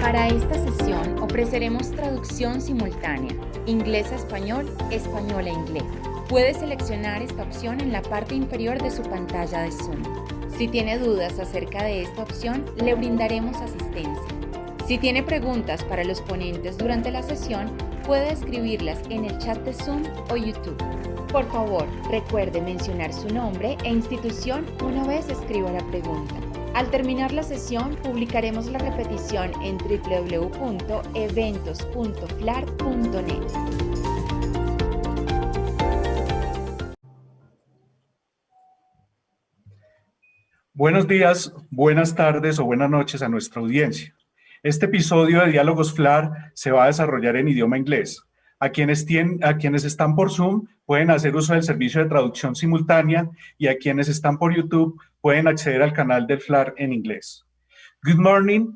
Para esta sesión ofreceremos traducción simultánea, inglés a español, español a inglés. Puede seleccionar esta opción en la parte inferior de su pantalla de Zoom. Si tiene dudas acerca de esta opción, le brindaremos asistencia. Si tiene preguntas para los ponentes durante la sesión, puede escribirlas en el chat de Zoom o YouTube. Por favor, recuerde mencionar su nombre e institución una vez escriba la pregunta. Al terminar la sesión, publicaremos la repetición en www.eventos.flar.net. Buenos días, buenas tardes o buenas noches a nuestra audiencia. Este episodio de Diálogos FLAR se va a desarrollar en idioma inglés. A quienes están por Zoom pueden hacer uso del servicio de traducción simultánea y a quienes están por YouTube pueden acceder al canal del FLAR en inglés. Good morning,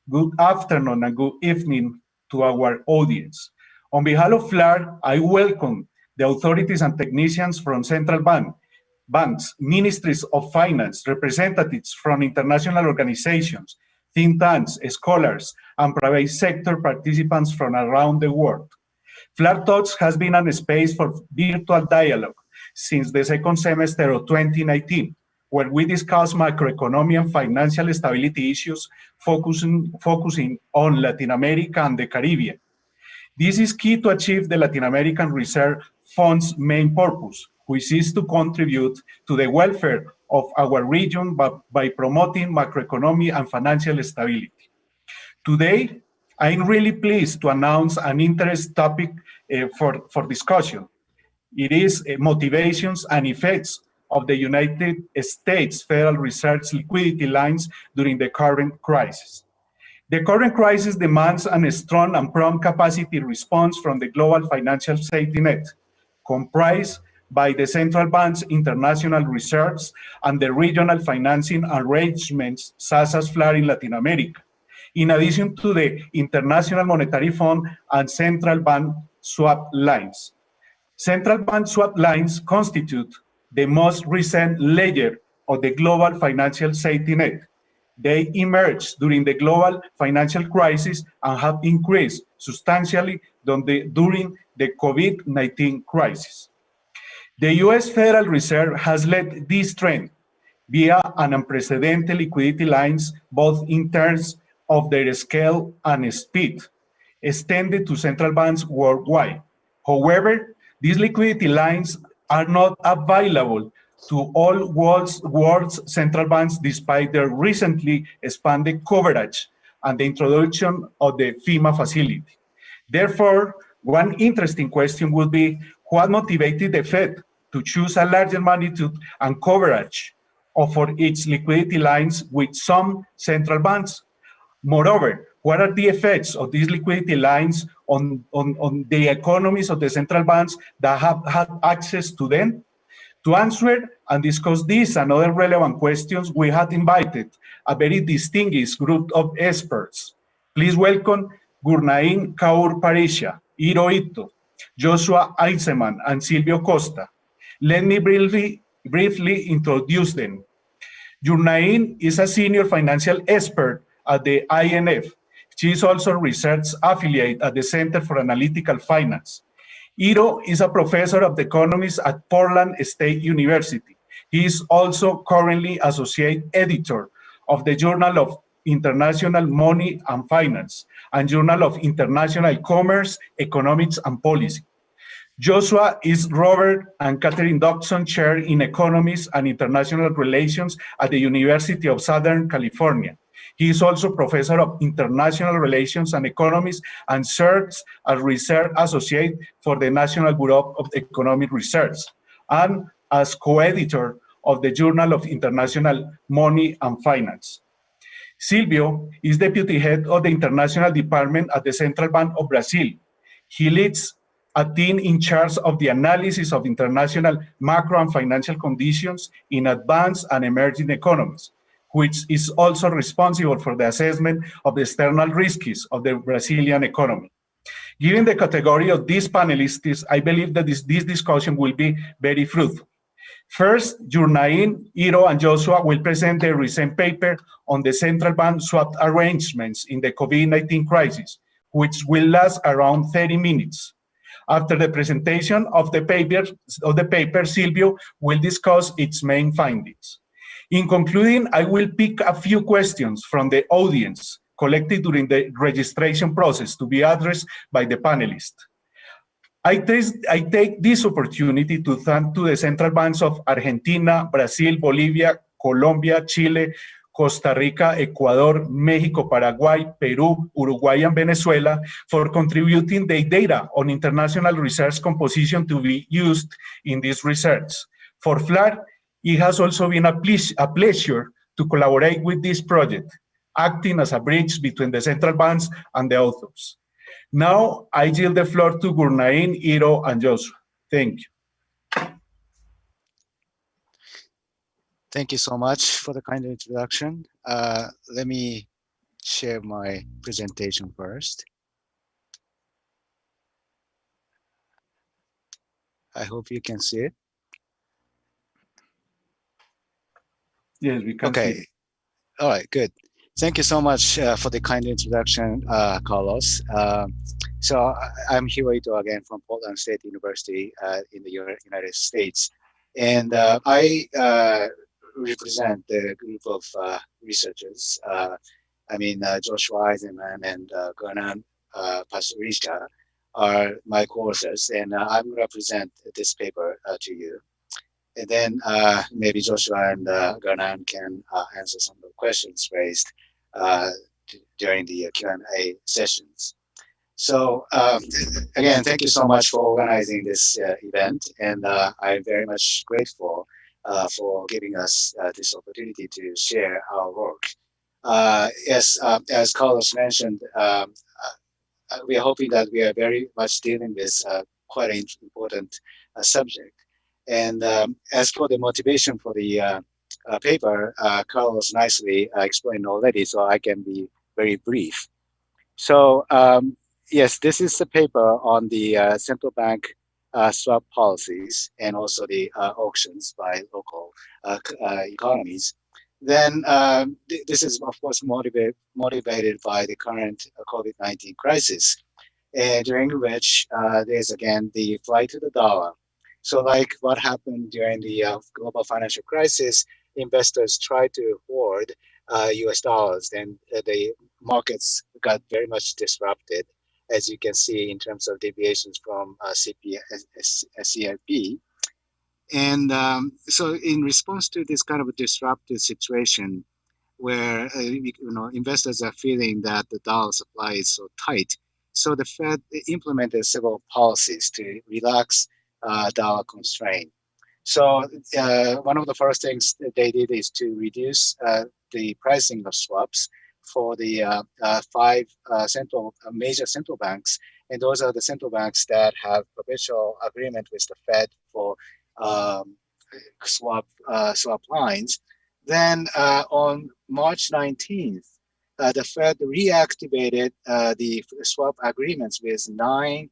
good afternoon, and good evening to our audience. On behalf of FLAR, I welcome the authorities and technicians from central banks, ministries of finance, representatives from international organizations, think tanks, scholars, and private sector participants from around the world. FLAR Talks has been a space for virtual dialogue since the second semester of 2019, where we discuss macroeconomic and financial stability issues focusing on Latin America and the Caribbean. This is key to achieve the Latin American Reserve Fund's main purpose, which is to contribute to the welfare of our region by promoting macroeconomic and financial stability. Today, I'm really pleased to announce an interest topic for discussion. It is motivations and effects of the United States Federal Reserve's liquidity lines during the current crisis. The current crisis demands a strong and prompt capacity response from the global financial safety net, comprised by the central bank's international reserves and the regional financing arrangements such as FLAR in Latin America, in addition to the International Monetary Fund and central bank swap lines. Central bank swap lines constitute the most recent layer of the global financial safety net. They emerged during the global financial crisis and have increased substantially during the COVID-19 crisis. The US Federal Reserve has led this trend via an unprecedented liquidity lines, both in terms of their scale and speed, extended to central banks worldwide. However, these liquidity lines are not available to all world's central banks despite their recently expanded coverage and the introduction of the FEMA facility. Therefore, one interesting question would be, what motivated the Fed to choose a larger magnitude and coverage for its liquidity lines with some central banks? Moreover, what are the effects of these liquidity lines on the economies of the central banks that have had access to them? To answer and discuss these and other relevant questions, we have invited a very distinguished group of experts. Please welcome Gurnain Kaur Parisha, Hiro Ito, Joshua Eisenman, and Silvio Costa. Let me briefly introduce them. Gurnain is a senior financial expert at the IMF. She is also a research affiliate at the Center for Analytical Finance. Hiro is a professor of economics at Portland State University. He is also currently associate editor of the Journal of International Money and Finance and Journal of International Commerce, Economics and Policy. Joshua is Robert and Catherine Dodson Chair in Economies and International Relations at the University of Southern California. He is also Professor of International Relations and Economics and serves as Research Associate for the National Bureau of Economic Research and as co-editor of the Journal of International Money and Finance. Silvio is Deputy Head of the International Department at the Central Bank of Brazil. He leads a team in charge of the analysis of international macro and financial conditions in advanced and emerging economies, which is also responsible for the assessment of the external risks of the Brazilian economy. Given the category of these panelists, I believe that this discussion will be very fruitful. First, Jurnain, Iro, and Joshua will present the recent paper on the central bank swap arrangements in the COVID-19 crisis, which will last around 30 minutes. After the presentation of the paper, Silvio will discuss its main findings. In concluding, I will pick a few questions from the audience collected during the registration process to be addressed by the panelists. I take this opportunity to thank to the central banks of Argentina, Brazil, Bolivia, Colombia, Chile, Costa Rica, Ecuador, Mexico, Paraguay, Peru, Uruguay, and Venezuela for contributing their data on international research composition to be used in this research. For FLAR, it has also been a pleasure to collaborate with this project, acting as a bridge between the central banks and the authors. Now, I yield the floor to Gurnain, Iro, and Joshua. Thank you. Thank you so much for the kind introduction. Let me share my presentation first. I hope you can see it. Yes, we can see it. All right, good. Thank you so much for the kind introduction, Carlos. So I'm Hirohito again from Portland State University in the United States. And I represent the group of researchers. Joshua Eisenman and Gonan Pasricha are my co-authors, and I'm going to present this paper to you. And then maybe Joshua and Gonan can answer some of the questions raised during the Q&A sessions. So again, thank you so much for organizing this event, and I'm very much grateful for giving us this opportunity to share our work. Yes, as Carlos mentioned, we are hoping that we are very much dealing with quite an important subject. And as for the motivation for the paper, Carlos nicely explained already, so I can be very brief. So yes, this is the paper on the central bank swap policies and also the auctions by local economies. Then this is, of course, motivated by the current COVID-19 crisis, during which there's again the flight to the dollar. So like what happened during the global financial crisis, investors tried to hoard US dollars, and the markets got very much disrupted, as you can see in terms of deviations from CIP. And so in response to this kind of a disrupted situation where investors are feeling that the dollar supply is so tight, so the Fed implemented several policies to relax dollar constraint. So one of the first things that they did is to reduce the pricing of swaps for the five major central banks, and those are the central banks that have perpetual agreement with the Fed for swap lines. Then on March 19th, the Fed reactivated the swap agreements with 9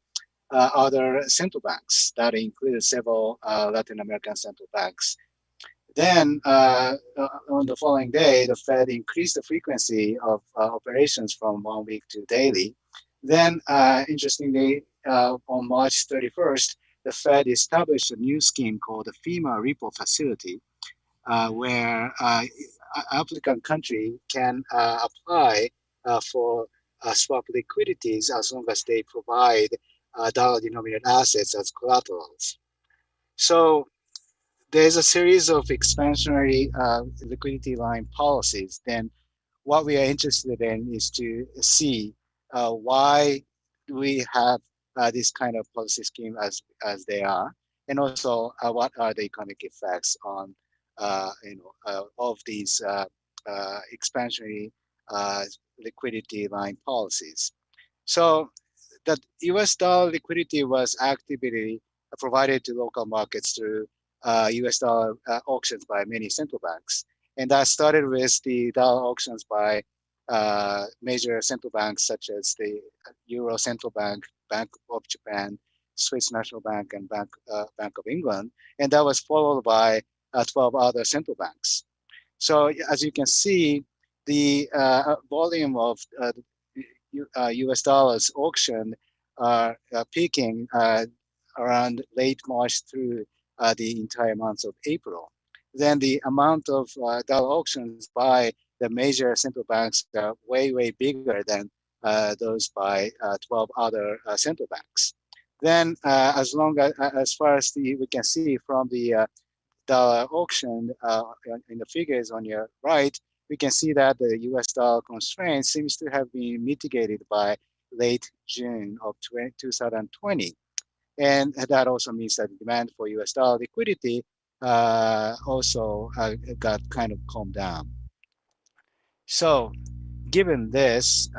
other central banks that included several Latin American central banks. Then on the following day, the Fed increased the frequency of operations from 1 week to daily. Then, interestingly, on March 31st, the Fed established a new scheme called the FEMA repo facility, where applicant country can apply for swap liquidities as long as they provide dollar-denominated assets as collaterals. So there's a series of expansionary liquidity line policies. Then what we are interested in is to see why do we have this kind of policy scheme as they are, and also what are the economic effects on of these expansionary liquidity line policies. So that US dollar liquidity was actively provided to local markets through US dollar auctions by many central banks. And that started with the dollar auctions by major central banks such as the Euro Central Bank, Bank of Japan, Swiss National Bank, and Bank of England. And that was followed by 12 other central banks. So as you can see, the volume of US dollars auction are peaking around late March through the entire month of April. Then the amount of dollar auctions by the major central banks are way, way bigger than those by 12 other central banks. Then as far as we can see from the dollar auction in the figures on your right, we can see that the US dollar constraint seems to have been mitigated by late June of 2020. And that also means that demand for US dollar liquidity also got kind of calmed down. So given this,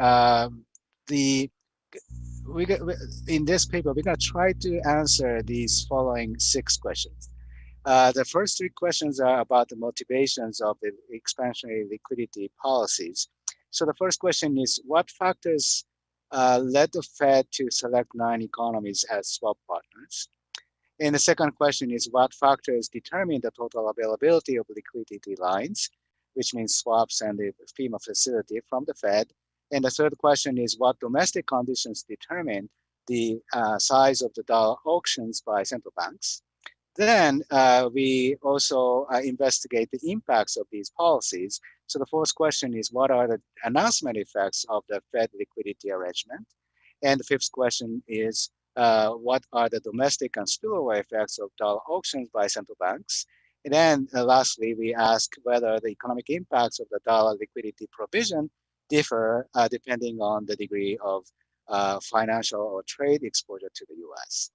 the in this paper, we're going to try to answer these following 6 questions. The first 3 questions are about the motivations of the expansionary liquidity policies. So the first question is, what factors led the Fed to select 9 economies as swap partners? And the second question is, what factors determine the total availability of liquidity lines, which means swaps and the FEMA facility from the Fed? And the third question is, what domestic conditions determine the size of the dollar auctions by central banks? Then we also investigate the impacts of these policies. So the fourth question is, what are the announcement effects of the Fed liquidity arrangement? And the fifth question is, what are the domestic and spillover effects of dollar auctions by central banks? And then lastly, we ask whether the economic impacts of the dollar liquidity provision differ depending on the degree of financial or trade exposure to the US.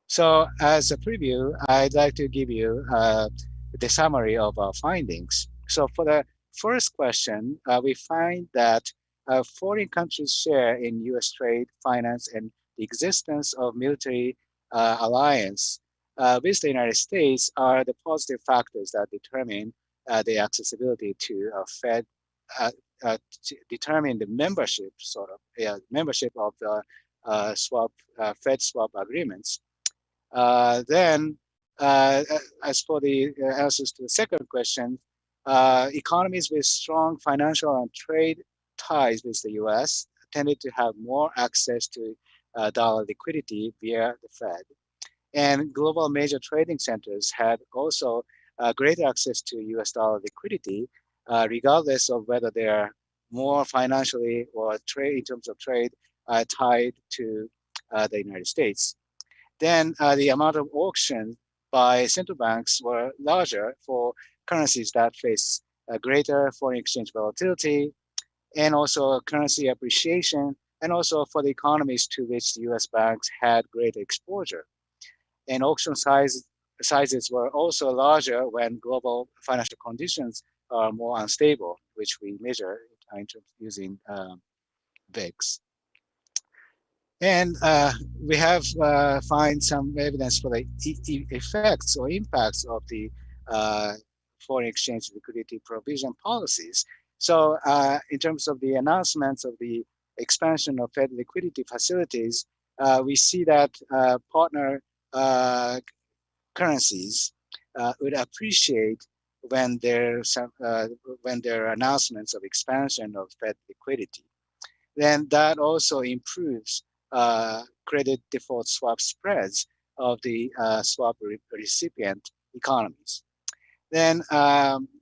So as a preview, I'd like to give you the summary of our findings. So for the first question, we find that foreign countries' share in US trade, finance, and the existence of military alliance with the United States are the positive factors that determine the accessibility to Fed, to determine the membership, membership of the Fed swap agreements. Then, as for the answers to the second question, economies with strong financial and trade ties with the US tended to have more access to dollar liquidity via the Fed. And global major trading centers had also greater access to US dollar liquidity, regardless of whether they are more financially or trade in terms of trade tied to the United States. Then the amount of auction by central banks were larger for currencies that face greater foreign exchange volatility and also currency appreciation, and also for the economies to which the US banks had greater exposure. And auction sizes were also larger when global financial conditions are more unstable, which we measure in terms of using VIX. And we have find some evidence for the effects or impacts of the foreign exchange liquidity provision policies. So in terms of the announcements of the expansion of Fed liquidity facilities, we see that partner currencies would appreciate when there are announcements of expansion of Fed liquidity. Then that also improves credit default swap spreads of the swap recipient economies. Then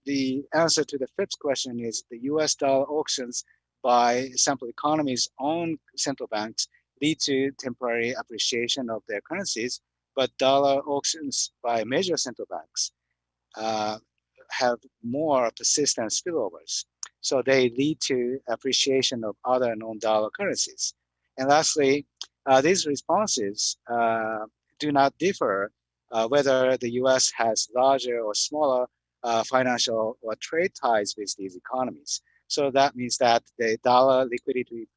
the answer to the fifth question is the US dollar auctions by sample economies' own central banks lead to temporary appreciation of their currencies, but dollar auctions by major central banks have more persistent spillovers. So they lead to appreciation of other non-dollar currencies. And lastly, these responses do not differ whether the US has larger or smaller financial or trade ties with these economies. So that means that the dollar liquidity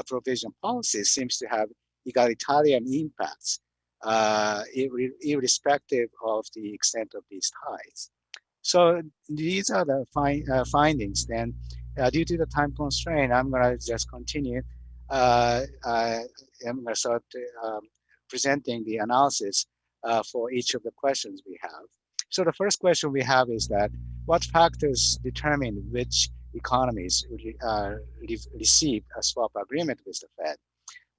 provision policy seems to have egalitarian impacts, irrespective of the extent of these ties. So these are the findings. Then, due to the time constraint, I'm going to just continue. I'm going to start presenting the analysis for each of the questions we have. So the first question we have is that what factors determine which economies receive a swap agreement with the Fed?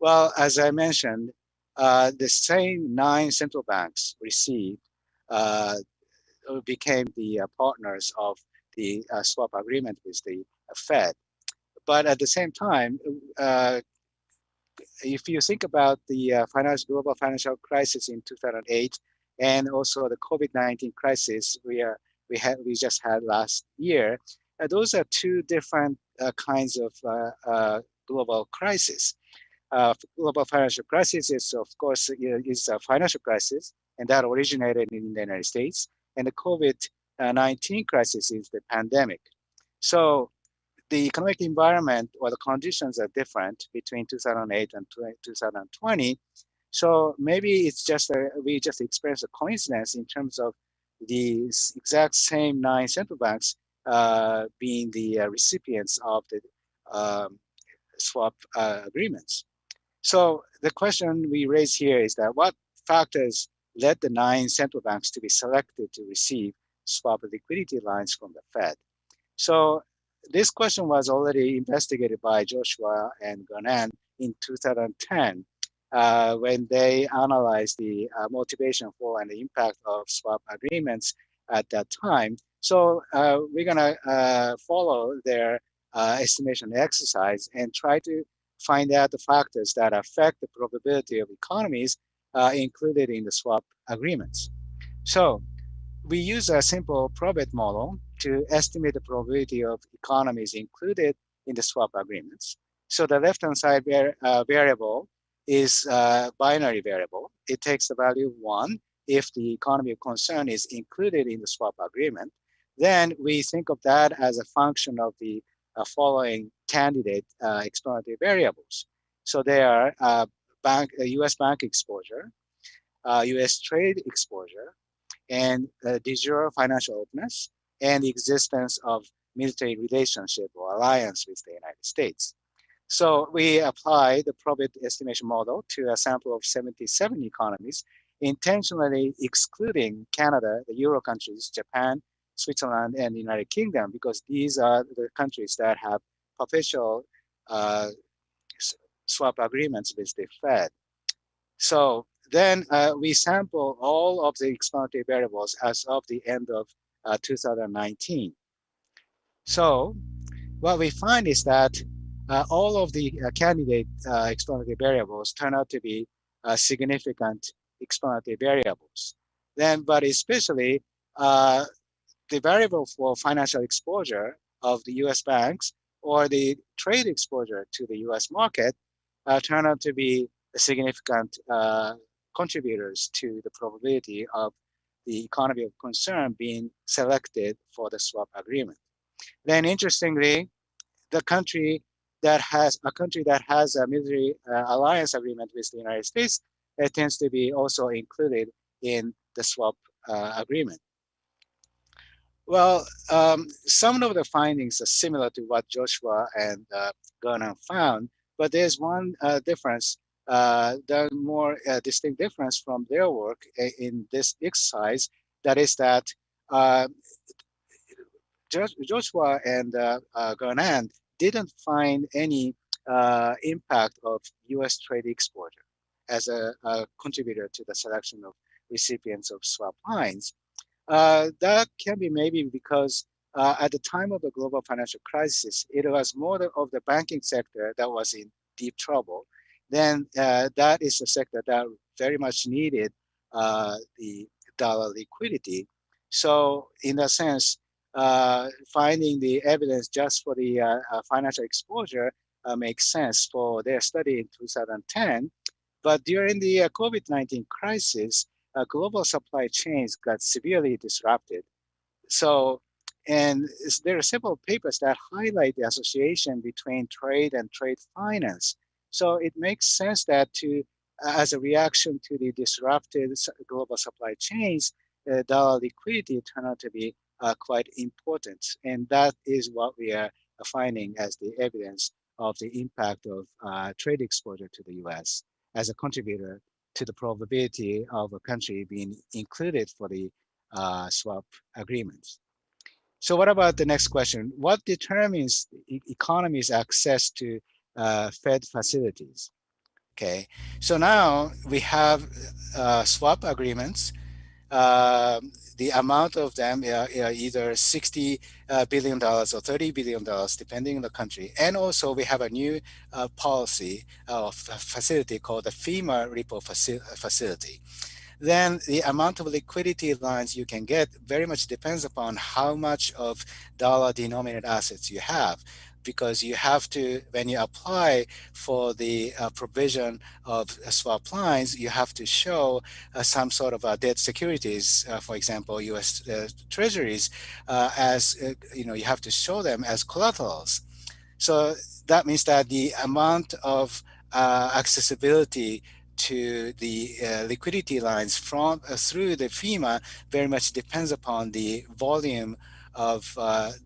Well, as I mentioned, the same 9 central banks uh, became the partners of the swap agreement with the Fed. But at the same time, if you think about the global financial crisis in 2008, and also the COVID-19 crisis we just had last year, those are two different kinds of global crisis. Global financial crisis is, of course, is a financial crisis, and that originated in the United States. And the COVID-19 crisis is the pandemic. So the economic environment or the conditions are different between 2008 and 2020. So maybe it's just we just experienced a coincidence in terms of the exact same 9 central banks being the recipients of the swap agreements. So the question we raise here is that what factors led the 9 central banks to be selected to receive swap liquidity lines from the Fed? So this question was already investigated by Joshua and Gonan in 2010 when they analyzed the motivation for and the impact of swap agreements at that time. So we're gonna follow their estimation exercise and try to find out the factors that affect the probability of economies included in the swap agreements. So we use a simple probit model to estimate the probability of economies included in the swap agreements. So the left-hand side variable is a binary variable. It takes the value of 1 if the economy of concern is included in the swap agreement. Then we think of that as a function of the following candidate explanatory variables. So they are US bank exposure, US trade exposure, and de jure financial openness, and the existence of military relationship or alliance with the United States. So we apply the probit estimation model to a sample of 77 economies, intentionally excluding Canada, the Euro countries, Japan, Switzerland, and the United Kingdom, because these are the countries that have perpetual swap agreements with the Fed. So then we sample all of the explanatory variables as of the end of 2019. So what we find is that all of the candidate explanatory variables turn out to be significant explanatory variables. Then, but especially the variable for financial exposure of the US banks or the trade exposure to the US market turn out to be significant contributors to the probability of the economy of concern being selected for the swap agreement. Then interestingly, the country that has a military alliance agreement with the United States, it tends to be also included in the swap agreement. Well, some of the findings are similar to what Joshua and Gernan found, but there's one difference, the more distinct difference from their work in this exercise. That is that Joshua and Gernan didn't find any impact of US trade exposure as a contributor to the selection of recipients of swap lines. That can be maybe because at the time of the global financial crisis, it was more of the banking sector that was in deep trouble. Then that is a sector that very much needed the dollar liquidity. So in a sense, finding the evidence just for the financial exposure makes sense for their study in 2010. But during the COVID-19 crisis, global supply chains got severely disrupted. So, and there are several papers that highlight the association between trade and trade finance. So it makes sense that as a reaction to the disrupted global supply chains, dollar liquidity turned out to be quite important. And that is what we are finding as the evidence of the impact of trade exposure to the US as a contributor to the probability of a country being included for the swap agreements. So what about the next question? What determines economies' access to Fed facilities? Okay, so now we have swap agreements. The amount of them are either $60 billion or $30 billion, depending on the country. And also we have a new policy of facility called the FEMA repo facility. Then the amount of liquidity lines you can get very much depends upon how much of dollar denominated assets you have, because you have to, when you apply for the provision of swap lines, you have to show some sort of debt securities, for example, US treasuries, you have to show them as collaterals. So that means that the amount of accessibility to the liquidity lines from through the FEMA very much depends upon the volume of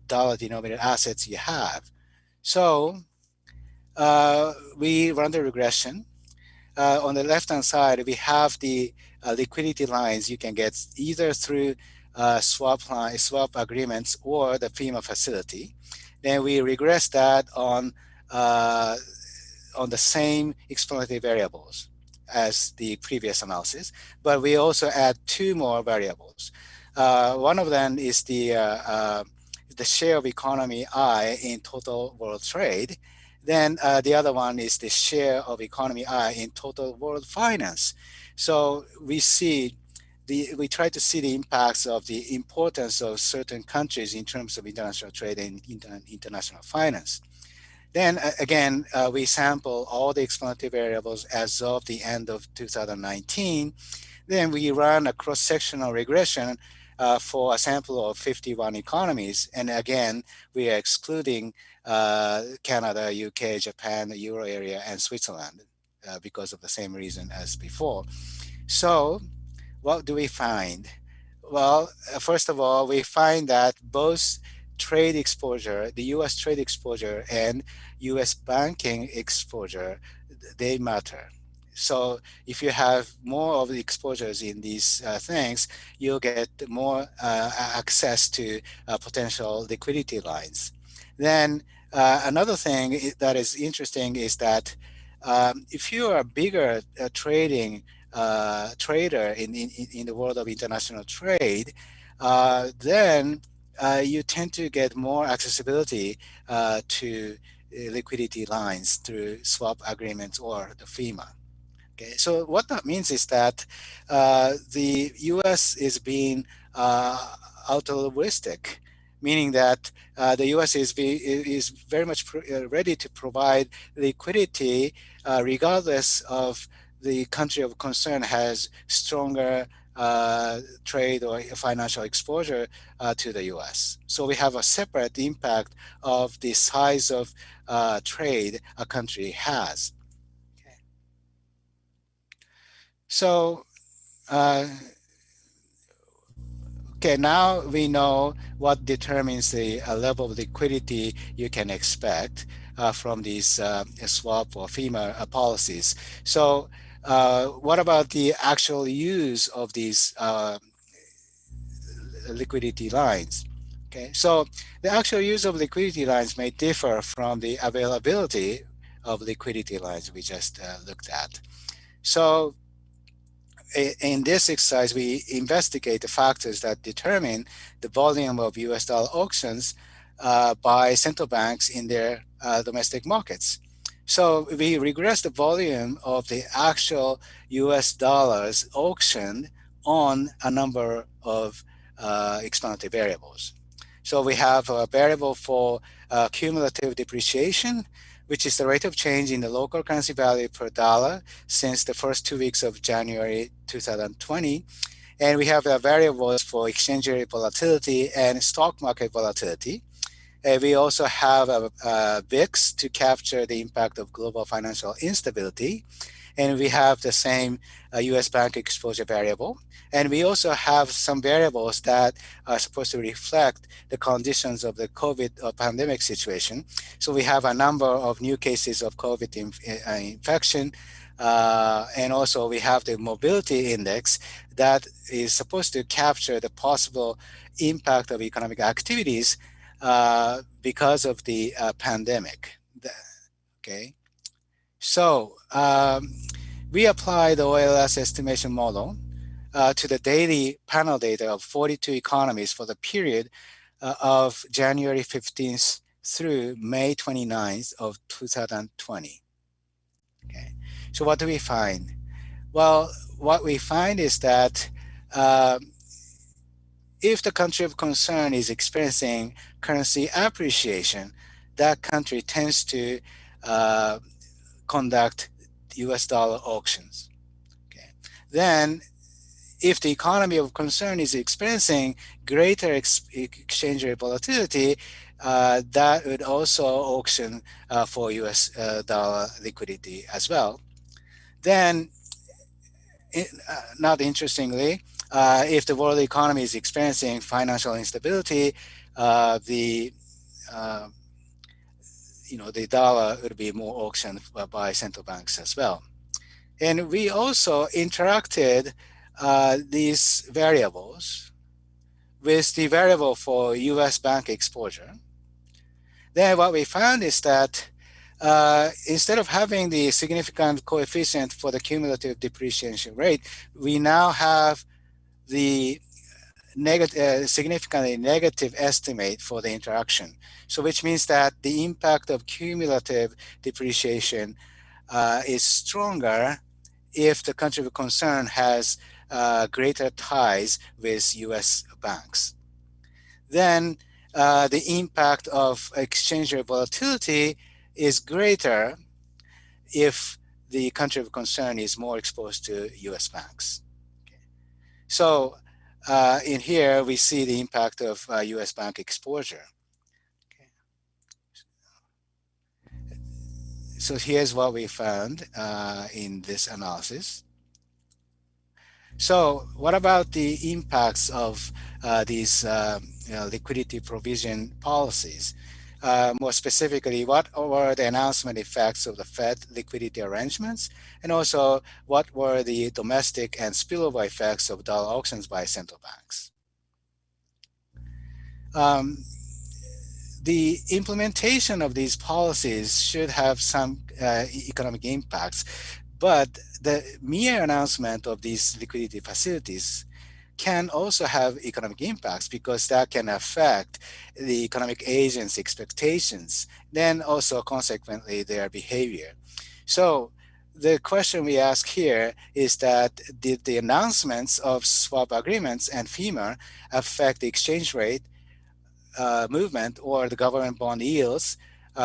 dollar-denominated assets you have. So we run the regression. On the left-hand side, we have the liquidity lines you can get either through swap agreements or the FEMA facility. Then we regress that on the same explanatory variables as the previous analysis, but we also add two more variables. One of them is the share of economy I in total world trade. Then the other one is the share of economy I in total world finance. So we try to see the impacts of the importance of certain countries in terms of international trade and international finance. Then again, we sample all the explanatory variables as of the end of 2019. Then we run a cross-sectional regression for a sample of 51 economies. And again, we are excluding Canada, UK, Japan, the Euro area, and Switzerland because of the same reason as before. So what do we find? Well, first of all, we find that both trade exposure, the US trade exposure and US banking exposure, they matter. So if you have more of the exposures in these things, you'll get more access to potential liquidity lines. Then another thing that is interesting is that if you are a bigger trader in the world of international trade, then you tend to get more accessibility to liquidity lines through swap agreements or the FEMA. Okay, so what that means is that the U.S. is being altruistic, meaning that the U.S. is very much ready to provide liquidity regardless of the country of concern has stronger trade or financial exposure to the U.S. So we have a separate impact of the size of trade a country has. Okay. So, okay, now we know what determines the level of liquidity you can expect from these swap or FEMA policies. So what about the actual use of these liquidity lines? Okay, so the actual use of liquidity lines may differ from the availability of liquidity lines we just looked at. So in this exercise, we investigate the factors that determine the volume of US dollar auctions by central banks in their domestic markets. So we regress the volume of the actual US dollars auctioned on a number of explanatory variables. So we have a variable for cumulative depreciation, which is the rate of change in the local currency value per dollar since the first 2 weeks of January 2020. And we have variables for exchange rate volatility and stock market volatility. We also have VIX to capture the impact of global financial instability. And we have the same US bank exposure variable. And we also have some variables that are supposed to reflect the conditions of the COVID pandemic situation. So we have a number of new cases of COVID infection. And also we have the mobility index that is supposed to capture the possible impact of economic activities because of the pandemic. Okay, so we apply the OLS estimation model to the daily panel data of 42 economies for the period of January 15th through May 29th of 2020. Okay, so what do we find? Well, what we find is that if the country of concern is experiencing currency appreciation, that country tends to conduct US dollar auctions. Okay. Then, if the economy of concern is experiencing greater exchange rate volatility, that would also auction for US dollar liquidity as well. Then, not interestingly, if the world economy is experiencing financial instability, the dollar would be more auctioned by central banks as well. And we also interacted these variables with the variable for US bank exposure. Then what we found is that instead of having the significant coefficient for the cumulative depreciation rate, we now have the significantly negative estimate for the interaction. So which means that the impact of cumulative depreciation is stronger if the country of concern has greater ties with US banks. Then the impact of exchange rate volatility is greater if the country of concern is more exposed to US banks. Okay. So in here, we see the impact of US bank exposure. Okay. So here's what we found in this analysis. So what about the impacts of these liquidity provision policies? More specifically, what were the announcement effects of the Fed liquidity arrangements? And also, what were the domestic and spillover effects of dollar auctions by central banks? The implementation of these policies should have some economic impacts, but the mere announcement of these liquidity facilities can also have economic impacts because that can affect the economic agents' expectations, then also consequently their behavior. So the question we ask here is that did the announcements of swap agreements and FEMA affect the exchange rate movement or the government bond yields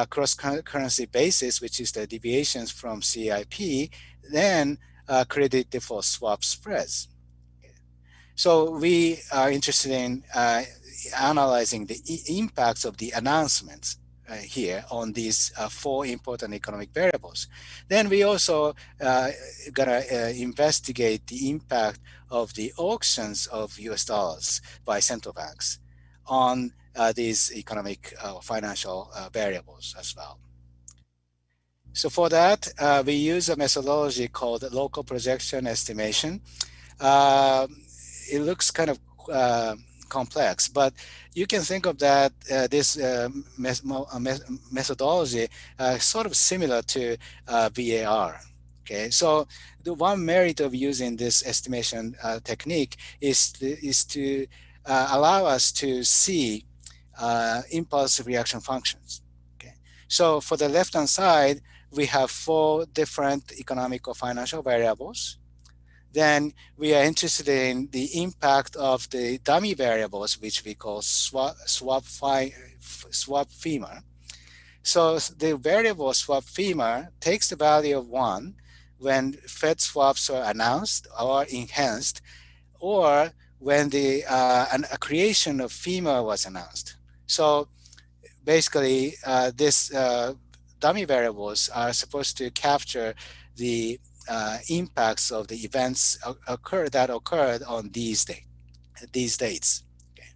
cross-currency basis, which is the deviations from CIP, then credit default swap spreads. So we are interested in analyzing the impacts of the announcements here on these four important economic variables. Then we also gonna investigate the impact of the auctions of US dollars by central banks on these economic financial variables as well. So for that, we use a methodology called local projection estimation. It looks kind of complex, but you can think of that this methodology sort of similar to VAR. Okay, so the one merit of using this estimation technique is to allow us to see impulse reaction functions. Okay, so for the left-hand side, we have four different economic or financial variables. Then we are interested in the impact of the dummy variables, which we call swap FEMA. So the variable swap FEMA takes the value of 1 when Fed swaps are announced or enhanced, or when the a creation of FEMA was announced. So basically, this dummy variables are supposed to capture the impacts of the events that occurred on these dates. Okay.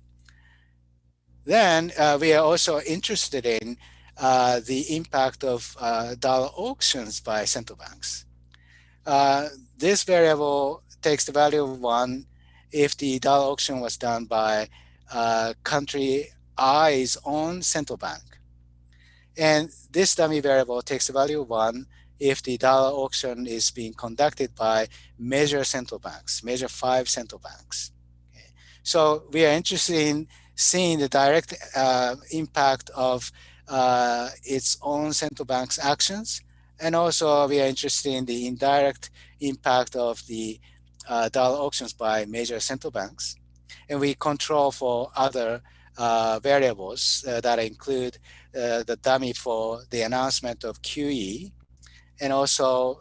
Then we are also interested in the impact of dollar auctions by central banks. This variable takes the value of 1 if the dollar auction was done by country I's own central bank. And this dummy variable takes the value of 1 if the dollar auction is being conducted by major central banks, major 5 central banks. Okay. So we are interested in seeing the direct impact of its own central bank's actions. And also we are interested in the indirect impact of the dollar auctions by major central banks. And we control for other variables that include the dummy for the announcement of QE, and also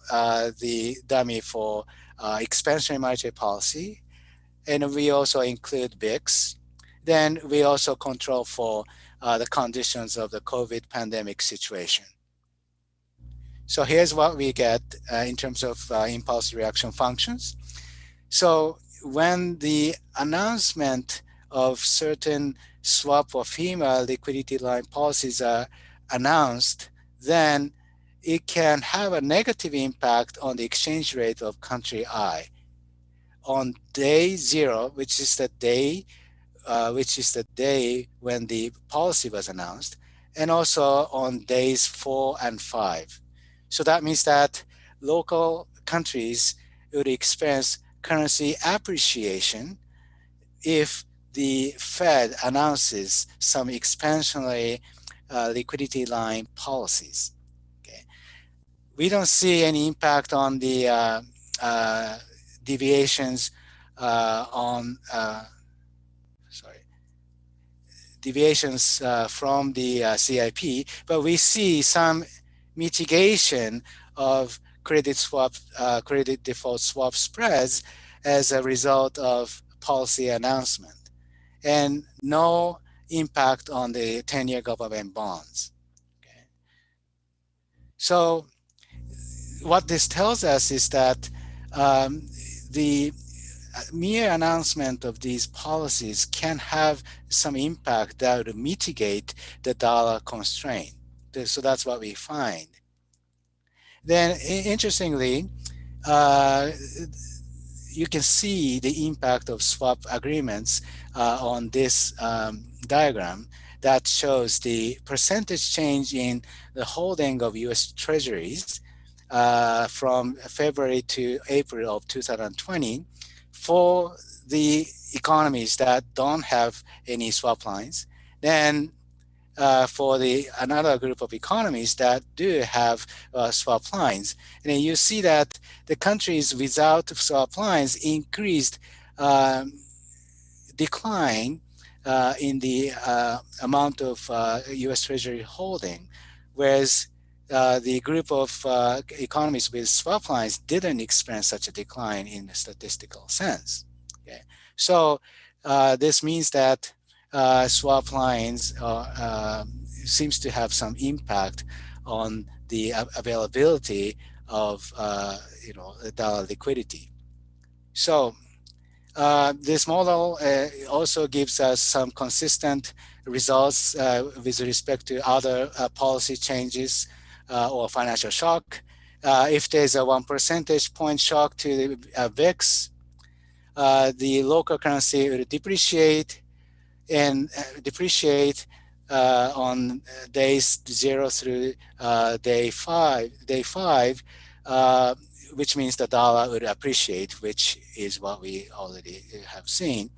the dummy for expansionary monetary policy. And we also include VIX. Then we also control for the conditions of the COVID pandemic situation. So here's what we get in terms of impulse reaction functions. So when the announcement of certain swap or FEMA liquidity line policies are announced, then it can have a negative impact on the exchange rate of country I. On day 0, which is the day when the policy was announced, and also on days 4 and 5. So that means that local countries would experience currency appreciation if the Fed announces some expansionary liquidity line policies. Okay. We don't see any impact on the deviations from the CIP, but we see some mitigation of credit default swap spreads as a result of policy announcement, and no impact on the 10-year government bonds. Okay. So what this tells us is that the mere announcement of these policies can have some impact that would mitigate the dollar constraint. So that's what we find. Then interestingly, you can see the impact of swap agreements on this diagram that shows the percentage change in the holding of US Treasuries from February to April of 2020 for the economies that don't have any swap lines. Then for another group of economies that do have swap lines. And then you see that the countries without swap lines increased decline in the amount of US Treasury holding, whereas the group of economies with swap lines didn't experience such a decline in a statistical sense. Okay. So this means that swap lines seems to have some impact on the availability of dollar liquidity. So this model also gives us some consistent results with respect to other policy changes or financial shock. If there's a 1 percentage point shock to the VIX, the local currency will depreciate on days 0 through day 5, which means the dollar would appreciate, which is what we already have seen.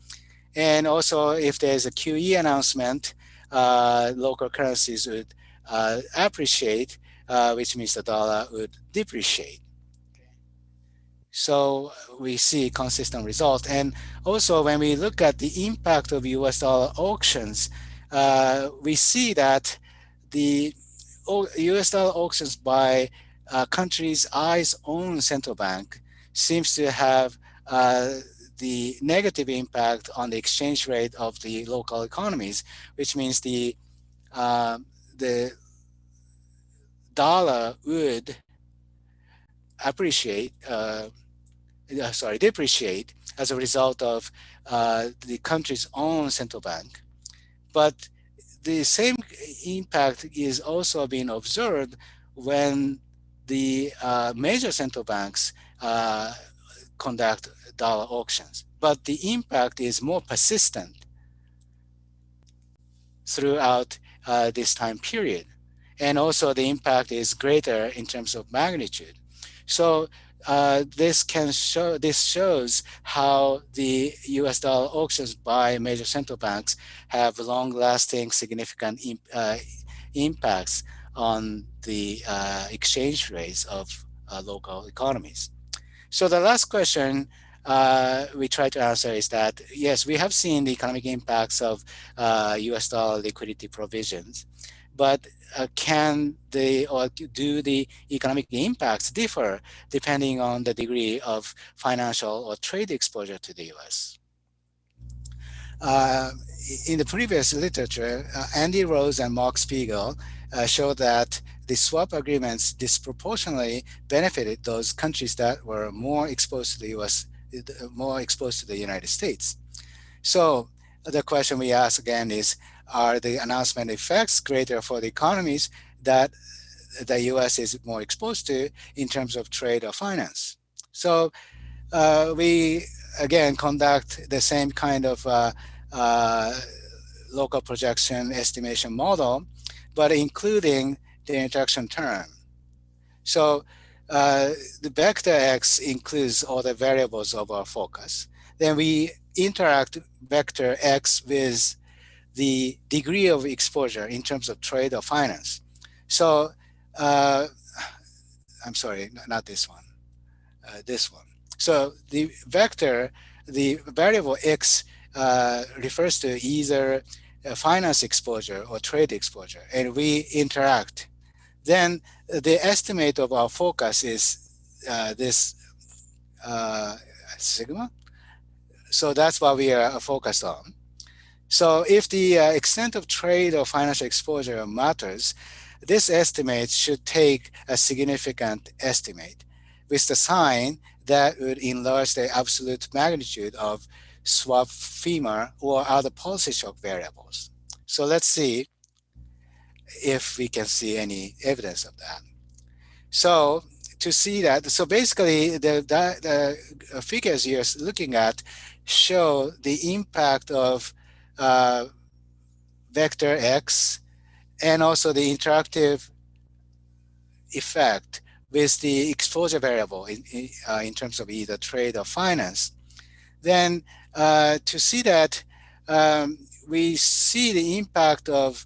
And also, if there's a QE announcement, local currencies would appreciate, which means the dollar would depreciate. So we see consistent results. And also, when we look at the impact of US dollar auctions, we see that the US dollar auctions by countries' I's own central bank seems to have the negative impact on the exchange rate of the local economies, which means the dollar would depreciate as a result of the country's own central bank. But the same impact is also being observed when the major central banks conduct dollar auctions. But the impact is more persistent throughout this time period. And also the impact is greater in terms of magnitude. So this shows how the US dollar auctions by major central banks have long-lasting significant impacts on the exchange rates of local economies. So the last question we try to answer is that, yes, we have seen the economic impacts of US dollar liquidity provisions, but do the economic impacts differ depending on the degree of financial or trade exposure to the US? In the previous literature, Andy Rose and Mark Spiegel showed that the swap agreements disproportionately benefited those countries that were more exposed to the US, more exposed to the United States. So the question we ask again is, are the announcement effects greater for the economies that the US is more exposed to in terms of trade or finance? So we again conduct the same kind of local projection estimation model, but including the interaction term. So the vector X includes all the variables of our focus. Then we interact vector X with the degree of exposure in terms of trade or finance. So I'm sorry, not this one, this one. So the vector, the variable X refers to either finance exposure or trade exposure, and we interact. Then the estimate of our focus is this sigma. So that's what we are focused on. So if the extent of trade or financial exposure matters, this estimate should take a significant estimate with the sign that would enlarge the absolute magnitude of swap FEMA or other policy shock variables. So let's see if we can see any evidence of that. So to see that, so basically the figures you're looking at show the impact of vector X and also the interactive effect with the exposure variable in terms of either trade or finance. Then to see that, we see the impact of,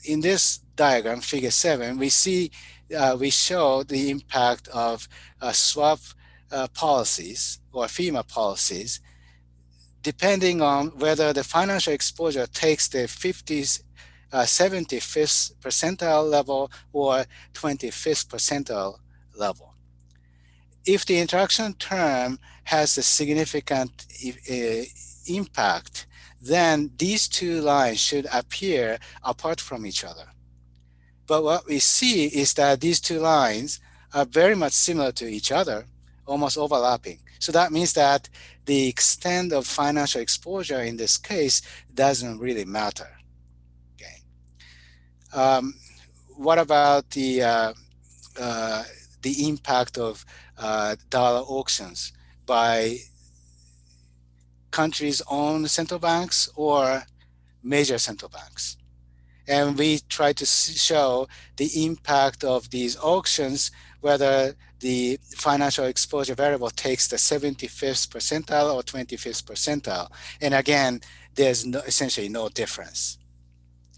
in this diagram, figure 7, we show the impact of swap policies or FEMA policies, depending on whether the financial exposure takes the 75th percentile level or 25th percentile level. If the interaction term has a significant impact, then these two lines should appear apart from each other. But what we see is that these two lines are very much similar to each other, almost overlapping. So that means that the extent of financial exposure in this case doesn't really matter. Okay. What about the impact of dollar auctions by countries' own central banks or major central banks? And we try to show the impact of these auctions, whether the financial exposure variable takes the 75th percentile or 25th percentile. And again, there's essentially no difference.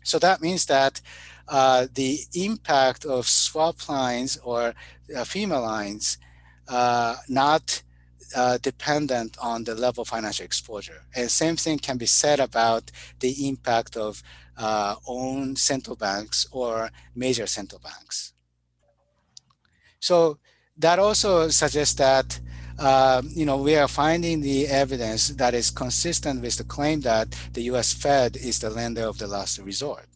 So that means that the impact of swap lines or FEMA lines not dependent on the level of financial exposure. And same thing can be said about the impact of own central banks or major central banks. So that also suggests that we are finding the evidence that is consistent with the claim that the US Fed is the lender of the last resort.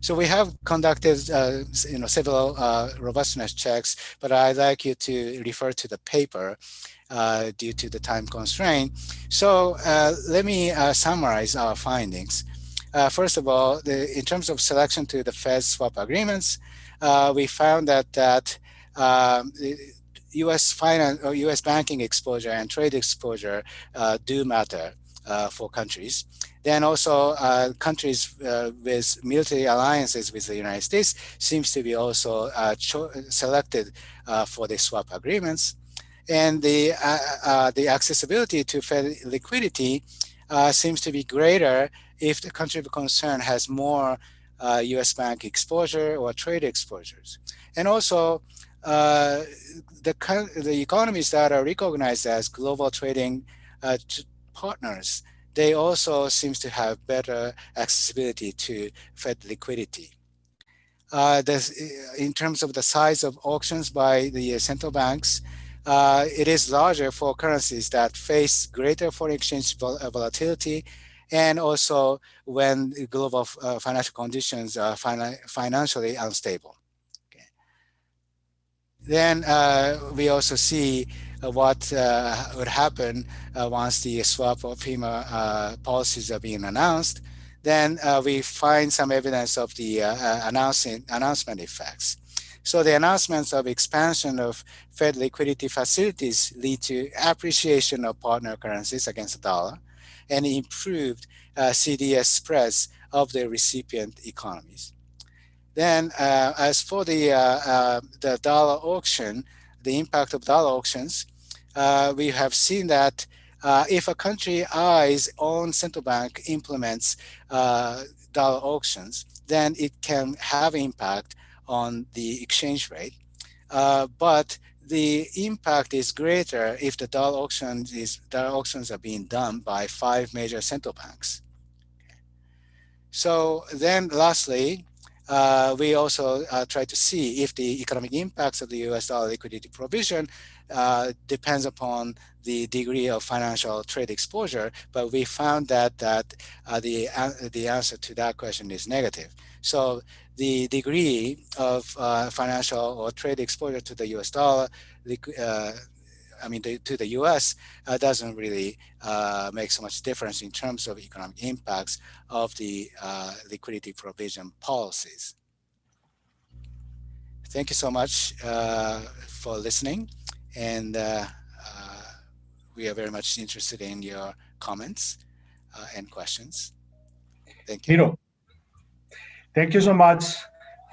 So we have conducted several robustness checks, but I'd like you to refer to the paper due to the time constraint. So let me summarize our findings. First of all, in terms of selection to the Fed swap agreements, we found that U.S. finance or U.S. banking exposure and trade exposure do matter for countries. Then also countries with military alliances with the United States seems to be also selected for the swap agreements. And the accessibility to Fed liquidity seems to be greater if the country of concern has more U.S. bank exposure or trade exposures. And also the economies that are recognized as global trading partners, they also seems to have better accessibility to Fed liquidity. In terms of the size of auctions by the central banks, it is larger for currencies that face greater foreign exchange volatility, and also when global financial conditions are financially unstable. Okay. Then we also see what would happen once the swap or FEMA policies are being announced. Then we find some evidence of the announcement effects. So the announcements of expansion of Fed liquidity facilities lead to appreciation of partner currencies against the dollar and improved CDS spreads of the recipient economies. Then as for the dollar auction, the impact of dollar auctions, we have seen that if a country's own central bank implements dollar auctions, then it can have impact on the exchange rate. But the impact is greater if the dollar auctions are being done by 5 major central banks. So then lastly, we also try to see if the economic impacts of the US dollar liquidity provision depends upon the degree of financial trade exposure, but we found that the answer to that question is negative. So the degree of financial or trade exposure to the US dollar, to the US doesn't really make so much difference in terms of economic impacts of the liquidity provision policies. Thank you so much for listening, and we are very much interested in your comments and questions. Thank you. Hiro, thank you so much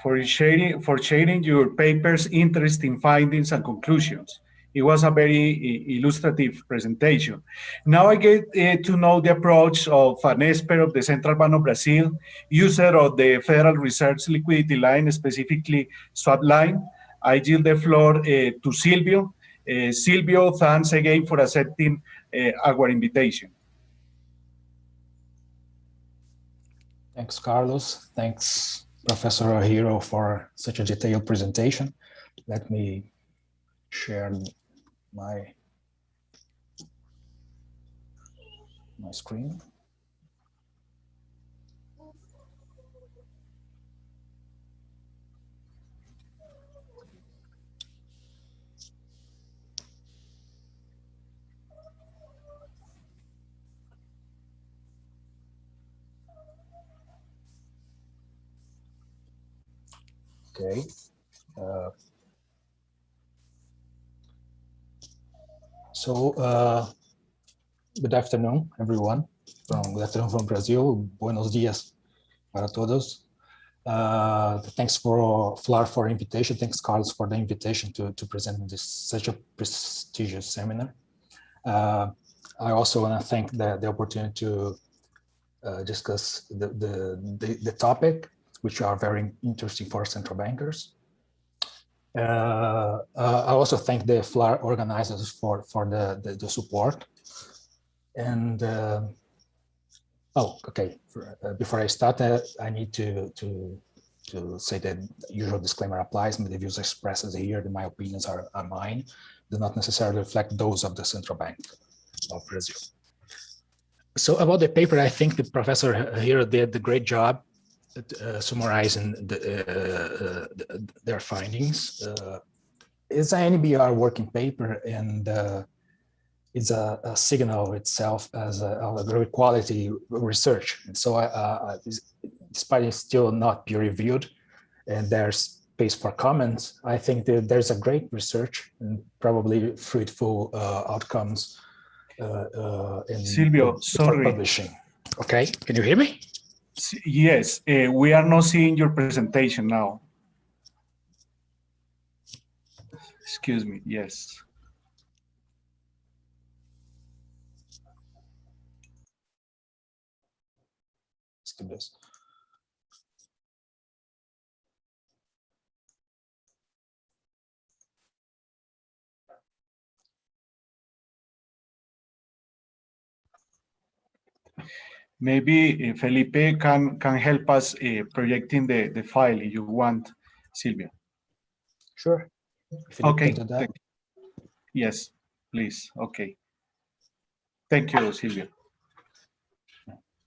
for sharing your paper's interesting findings and conclusions. It was a very illustrative presentation. Now I get to know the approach of an expert of the Central Bank of Brazil, user of the Federal Reserve's liquidity line, specifically swap line. I yield the floor to Silvio. Silvio, thanks again for accepting our invitation. Thanks, Carlos. Thanks, Professor Hiro, for such a detailed presentation. Let me share my screen. Okay. Good afternoon, everyone. Good afternoon from Brazil. Buenos dias para todos. Thanks for FLAR for invitation. Thanks, Carlos, for the invitation to present such a prestigious seminar. I also want to thank the opportunity to discuss the topic, which are very interesting for central bankers. I also thank the FLAR organizers for the support. And okay. Before I start, I need to say that usual disclaimer applies. The views expressed here, my opinions are mine, do not necessarily reflect those of the Central Bank of Brazil. So about the paper, I think the professor here did a great job summarizing their findings. It's an NBR working paper, and it's a signal itself as a great quality research. And so despite it's still not peer reviewed and there's space for comments, I think that there's a great research and probably fruitful outcomes in Silvio, sorry. publishing. Okay, can you hear me? Yes, we are not seeing your presentation now. Excuse me, yes. Let's do this. Maybe Felipe can help us projecting the file if you want, Silvia. Sure. Okay. Yes, please. Okay. Thank you, Silvia.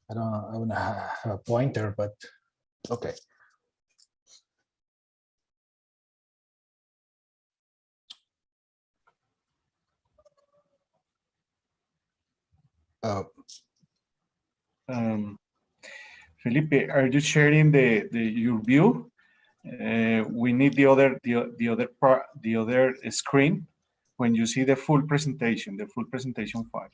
I don't have a pointer, but okay. Felipe, are you sharing your view? We need the other screen when you see the full presentation file.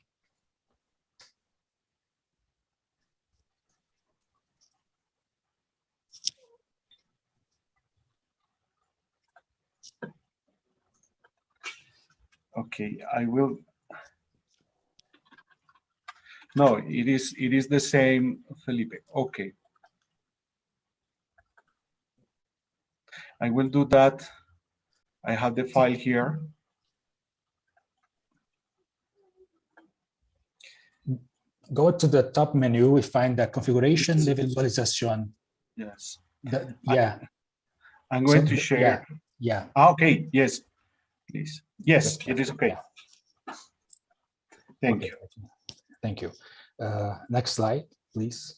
Okay, I will. No, it is the same, Felipe. Okay. I will do that. I have the file here. Go to the top menu, we find the configuration de visualización. Yes. Yeah. I'm going to share. Yeah. Okay, yes, please. Yes, it is okay. Yeah. Thank you. Thank you. Next slide, please.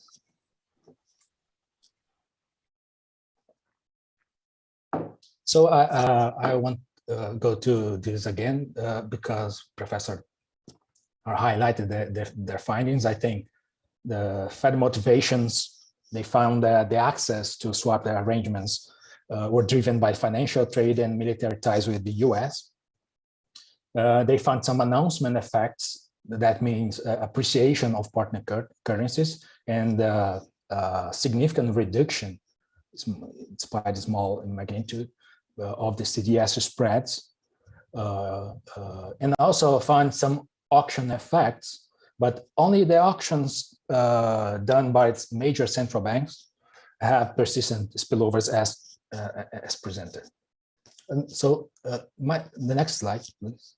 So I want to go to this again because Professor highlighted their findings. I think the Fed motivations, they found that the access to swap arrangements were driven by financial, trade, and military ties with the US. They found some announcement effects. That means appreciation of partner currencies and significant reduction, it's quite small in magnitude, of the CDS spreads. And also found some auction effects, but only the auctions done by its major central banks have persistent spillovers as presented. And so the next slide, please.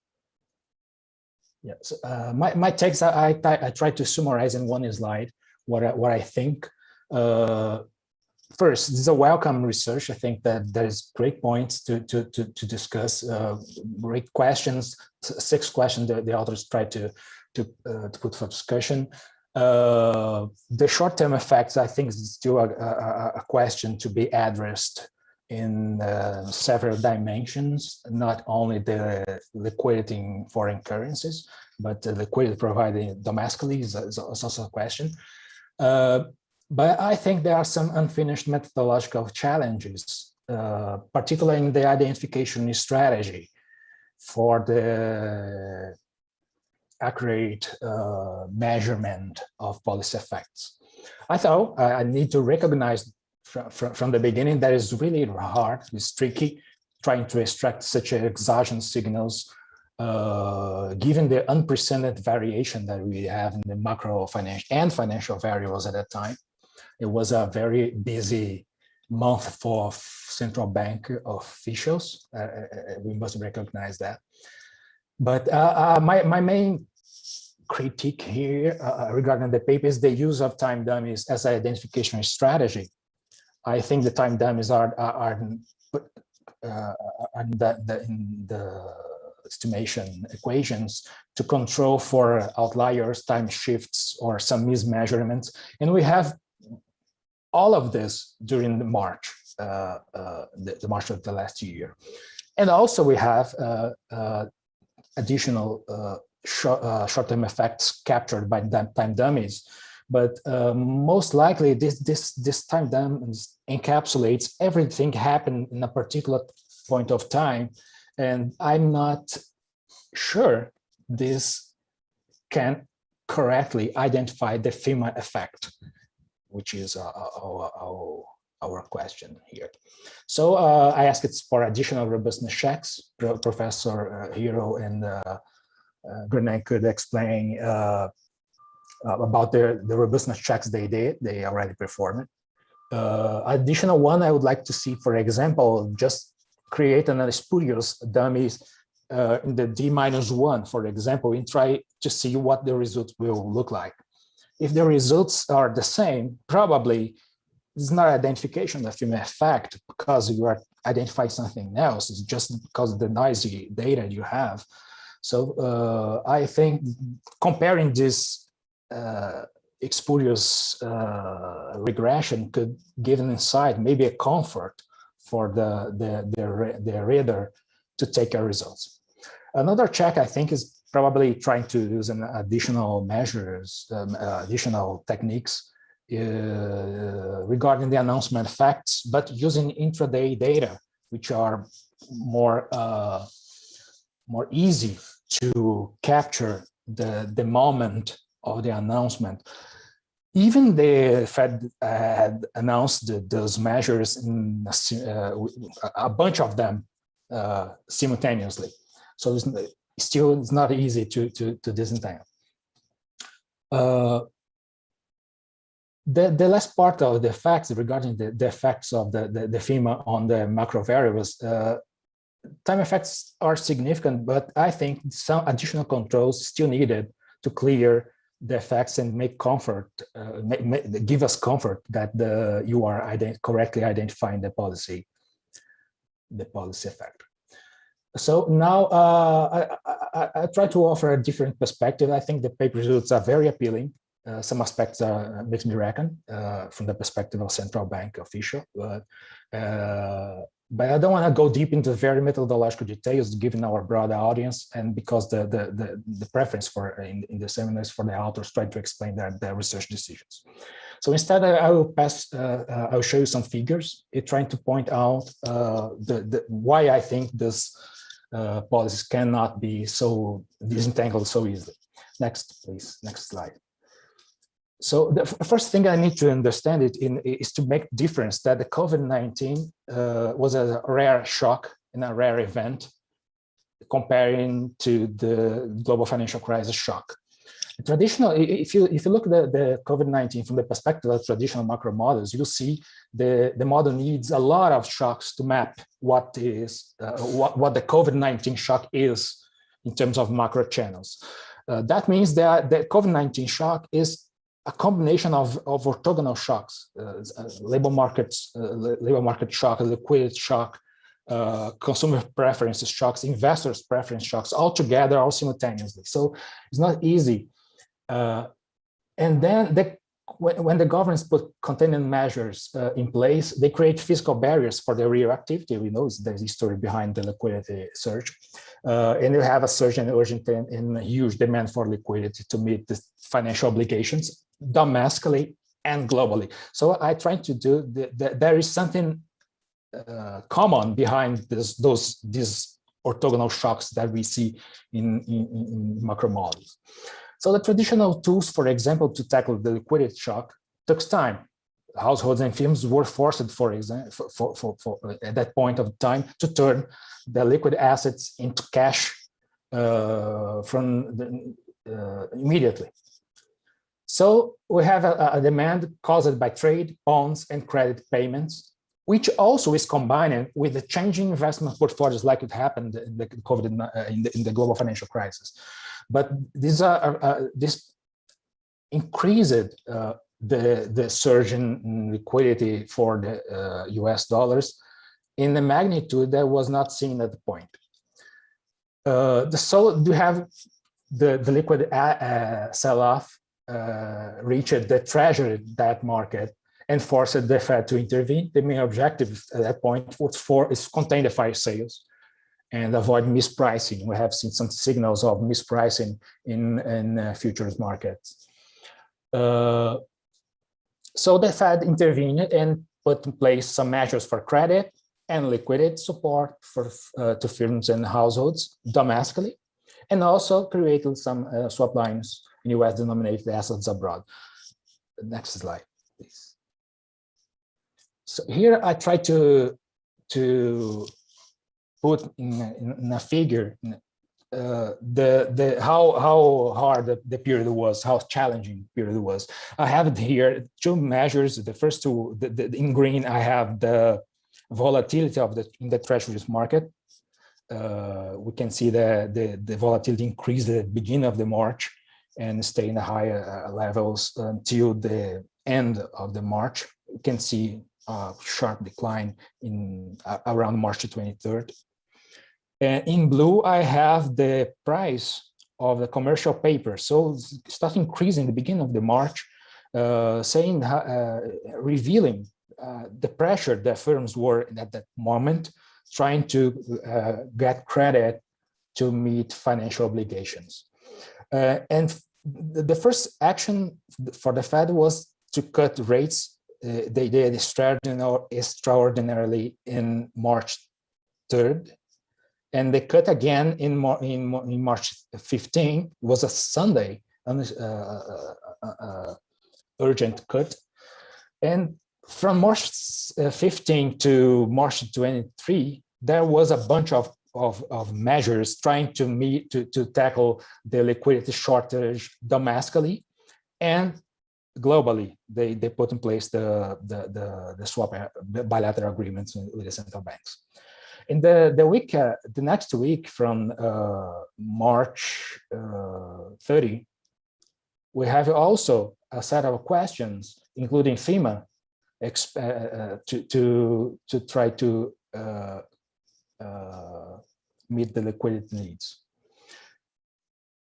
Yes, my takes, I tried to summarize in one slide what I think. First, this is a welcome research. I think that there's great points to discuss, great questions, 6 questions that the authors tried to put for discussion. The short-term effects, I think, is still a question to be addressed in several dimensions, not only the liquidity in foreign currencies, but the liquidity provided domestically is also a question. But I think there are some unfinished methodological challenges, particularly in the identification strategy for the accurate measurement of policy effects. I thought I need to recognize from the beginning that is really hard, it's tricky trying to extract such exogenous signals given the unprecedented variation that we have in the macro financial variables at that time. It was a very busy month for central bank officials. We must recognize that. But my main critique here regarding the paper is the use of time dummies as an identification strategy. I think the time dummies are in the estimation equations to control for outliers, time shifts, or some mismeasurements. And we have all of this during the March, the March of the last year. And also we have additional short-term effects captured by time dummies. But most likely this time dummies encapsulates everything happened in a particular point of time. And I'm not sure this can correctly identify the FEMA effect, which is our question here. So I asked it for additional robustness checks. Professor Hiro and Grenade could explain about the robustness checks they already performed. Additional one I would like to see, for example, just create an spurious dummies in the D-1, for example, and try to see what the results will look like. If the results are the same, probably it's not identification of FEMA effect because you are identifying something else. It's just because of the noisy data you have. So I think comparing this spurious regression could give an insight, maybe a comfort for the reader to take our results. Another check, I think, is probably trying to use an additional measures, additional techniques regarding the announcement facts, but using intraday data, which are more easy to capture the moment of the announcement. Even the Fed had announced those measures in a bunch of them simultaneously. So it's not easy to disentangle. The last part of the facts regarding the effects of the FEMA on the macro variables, time effects are significant, but I think some additional controls still needed to clear the effects and make comfort, give us comfort that you are correctly identifying the policy effect. So now I try to offer a different perspective. I think the paper results are very appealing. Some aspects makes me reckon from the perspective of central bank official, but I don't want to go deep into very methodological details given our broader audience, and because the preference for in the seminars for the authors try to explain their research decisions. So instead, I will I'll show you some figures, trying to point out why I think this policies cannot be so disentangled so easily. Next, please, next slide. So the first thing I need to understand is to make difference that the COVID-19 was a rare shock and a rare event comparing to the global financial crisis shock. Traditional, if you look at the COVID-19 from the perspective of traditional macro models, you'll see the model needs a lot of shocks to map what the COVID-19 shock is in terms of macro channels. That means that the COVID-19 shock is a combination of orthogonal shocks, labor market shock, liquidity shock, consumer preference shocks, investors preference shocks, all together, all simultaneously. So it's not easy. And then when the governments put containment measures in place, they create physical barriers for the real activity. We know there's a story behind the liquidity surge. And you have a surge in urgent and huge demand for liquidity to meet the financial obligations domestically and globally. So I try to do, there is something common behind these orthogonal shocks that we see in macro models. So the traditional tools, for example, to tackle the liquidity shock took time. Households and firms were forced, for example, at that point of time to turn the liquid assets into cash immediately. So we have a demand caused by trade, bonds, and credit payments, which also is combined with the changing investment portfolios like it happened in the in the global financial crisis. But this increased the surge in liquidity for the US dollars in the magnitude that was not seen at the point. So you have the liquid sell-off reached the treasury debt market and forced the Fed to intervene. The main objective at that point is contain the fire sales and avoid mispricing. We have seen some signals of mispricing in futures markets. So the Fed intervened and put in place some measures for credit and liquidity support to firms and households domestically, and also created some swap lines in US denominated assets abroad. Next slide, please. So here I try to put in a figure how hard the period was, how challenging the period was. I have here two measures. The first two, in green, I have the volatility of in the treasuries market. We can see the volatility increased at the beginning of the March and stay in the higher levels until the end of the March. You can see a sharp decline in around March 23rd. And in blue, I have the price of the commercial paper. So it started increasing in the beginning of the March, revealing the pressure that firms were at that moment trying to get credit to meet financial obligations. And the first action for the Fed was to cut rates. They did extraordinarily in March 3rd. And they cut again in March 15. It was a Sunday, urgent cut. And from March 15 to March 23, there was a bunch of measures trying to tackle the liquidity shortage domestically and globally. They put in place the swap bilateral agreements with the central banks. In the next week from March 30, we have also a set of questions, including FEMA, to try to meet the liquidity needs.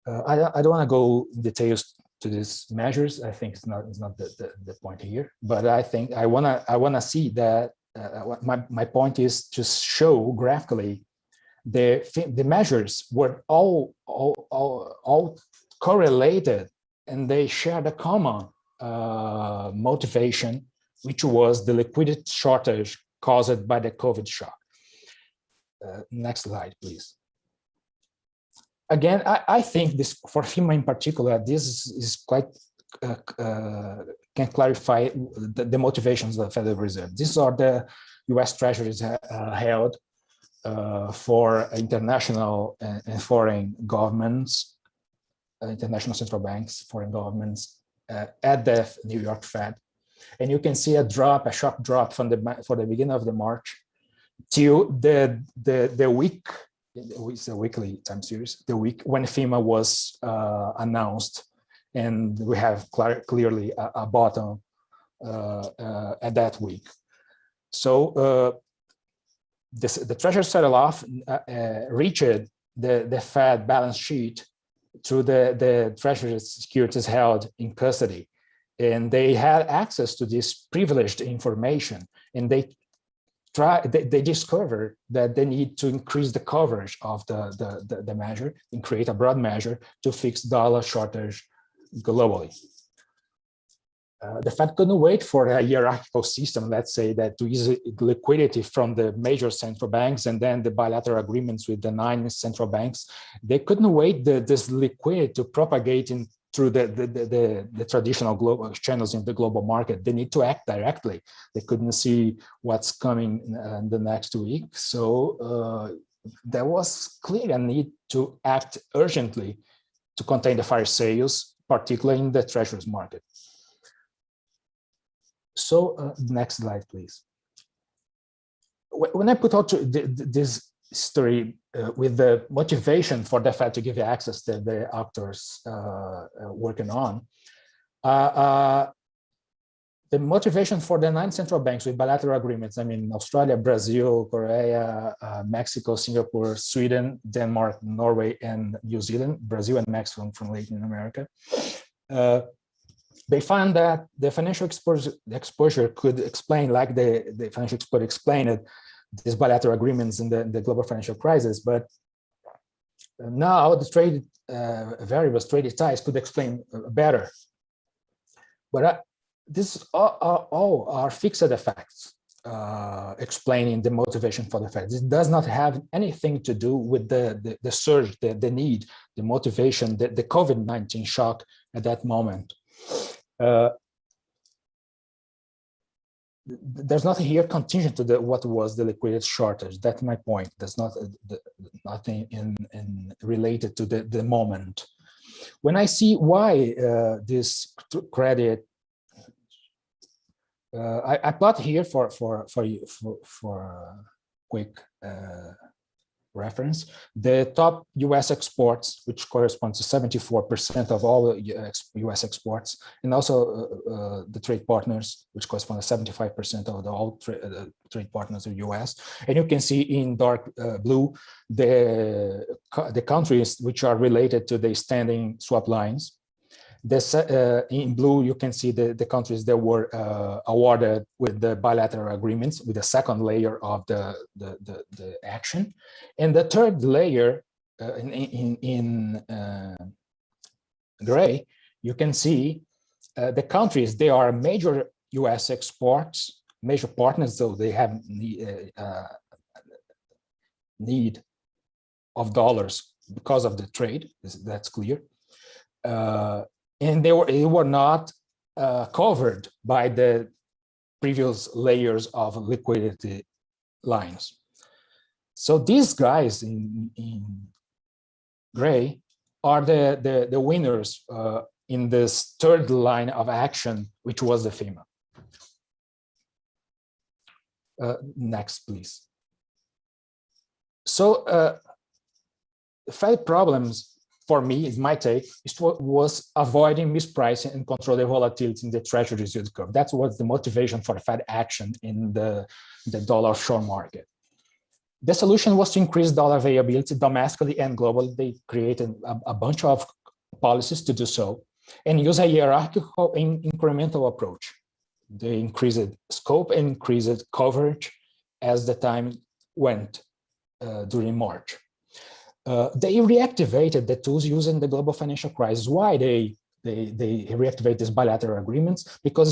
I don't want to go in details to these measures. I think it's not the point here, but I think I wanna see that. My point is to show graphically the measures were all correlated, and they shared a common motivation, which was the liquidity shortage caused by the COVID shock. Next slide, please. Again, I think this, for FEMA in particular, this is quite can clarify the motivations of the Federal Reserve. These are the US Treasuries held for international and foreign governments, international central banks, foreign governments at the New York Fed. And you can see a sharp drop for the beginning of the March till the week, it's a weekly time series, the week when FEMA was announced. And we have clearly a bottom at that week. So the Treasury sell-off reached the Fed balance sheet through the Treasury securities held in custody. And they had access to this privileged information, and they discovered that they need to increase the coverage of the measure and create a broad measure to fix dollar shortage globally. The Fed couldn't wait for a hierarchical system, let's say, that to ease liquidity from the major central banks and then the bilateral agreements with the 9 central banks. They couldn't wait this liquidity to propagate through the traditional global channels in the global market. They need to act directly. They couldn't see what's coming in the next week. So there was clearly a need to act urgently to contain the fire sales, particularly in the treasuries market. So next slide, please. When I put out this story with the motivation for the Fed to give access that the actors working on, the motivation for the 9 central banks with bilateral agreements, I mean, Australia, Brazil, Korea, Mexico, Singapore, Sweden, Denmark, Norway, and New Zealand, Brazil and Mexico from Latin America. They found that the financial exposure could explain, like the financial expert explained it, these bilateral agreements in the global financial crisis, but now the trade variables, traded ties could explain better. But this all are fixed effects explaining the motivation for the Fed. This does not have anything to do with the surge, the need, the motivation, the COVID-19 shock at that moment. There's nothing here contingent to what was the liquidity shortage. That's my point. There's not nothing in related to the moment. When I see why this credit, I plot here for quick reference, the top US exports, which corresponds to 74% of all US exports, and also the trade partners, which correspond to 75% of all trade partners of US. And you can see in dark blue the countries which are related to the standing swap lines. In blue, you can see the countries that were awarded with the bilateral agreements, with the second layer of the action. And the third layer in gray, you can see the countries, they are major US exports, major partners, so they have need of dollars because of the trade, that's clear. And they were not covered by the previous layers of liquidity lines. So these guys in gray are the winners in this third line of action, which was the FEMA. Next, please. So Fed problems, for me, is my take, was avoiding mispricing and control the volatility in the treasury yield curve. That was the motivation for Fed action in the dollar offshore market. The solution was to increase dollar availability domestically and globally. They created a bunch of policies to do so and use a hierarchical and incremental approach. They increased scope and increased coverage as the time went during March. They reactivated the tools used in the global financial crisis. Why they reactivate these bilateral agreements? Because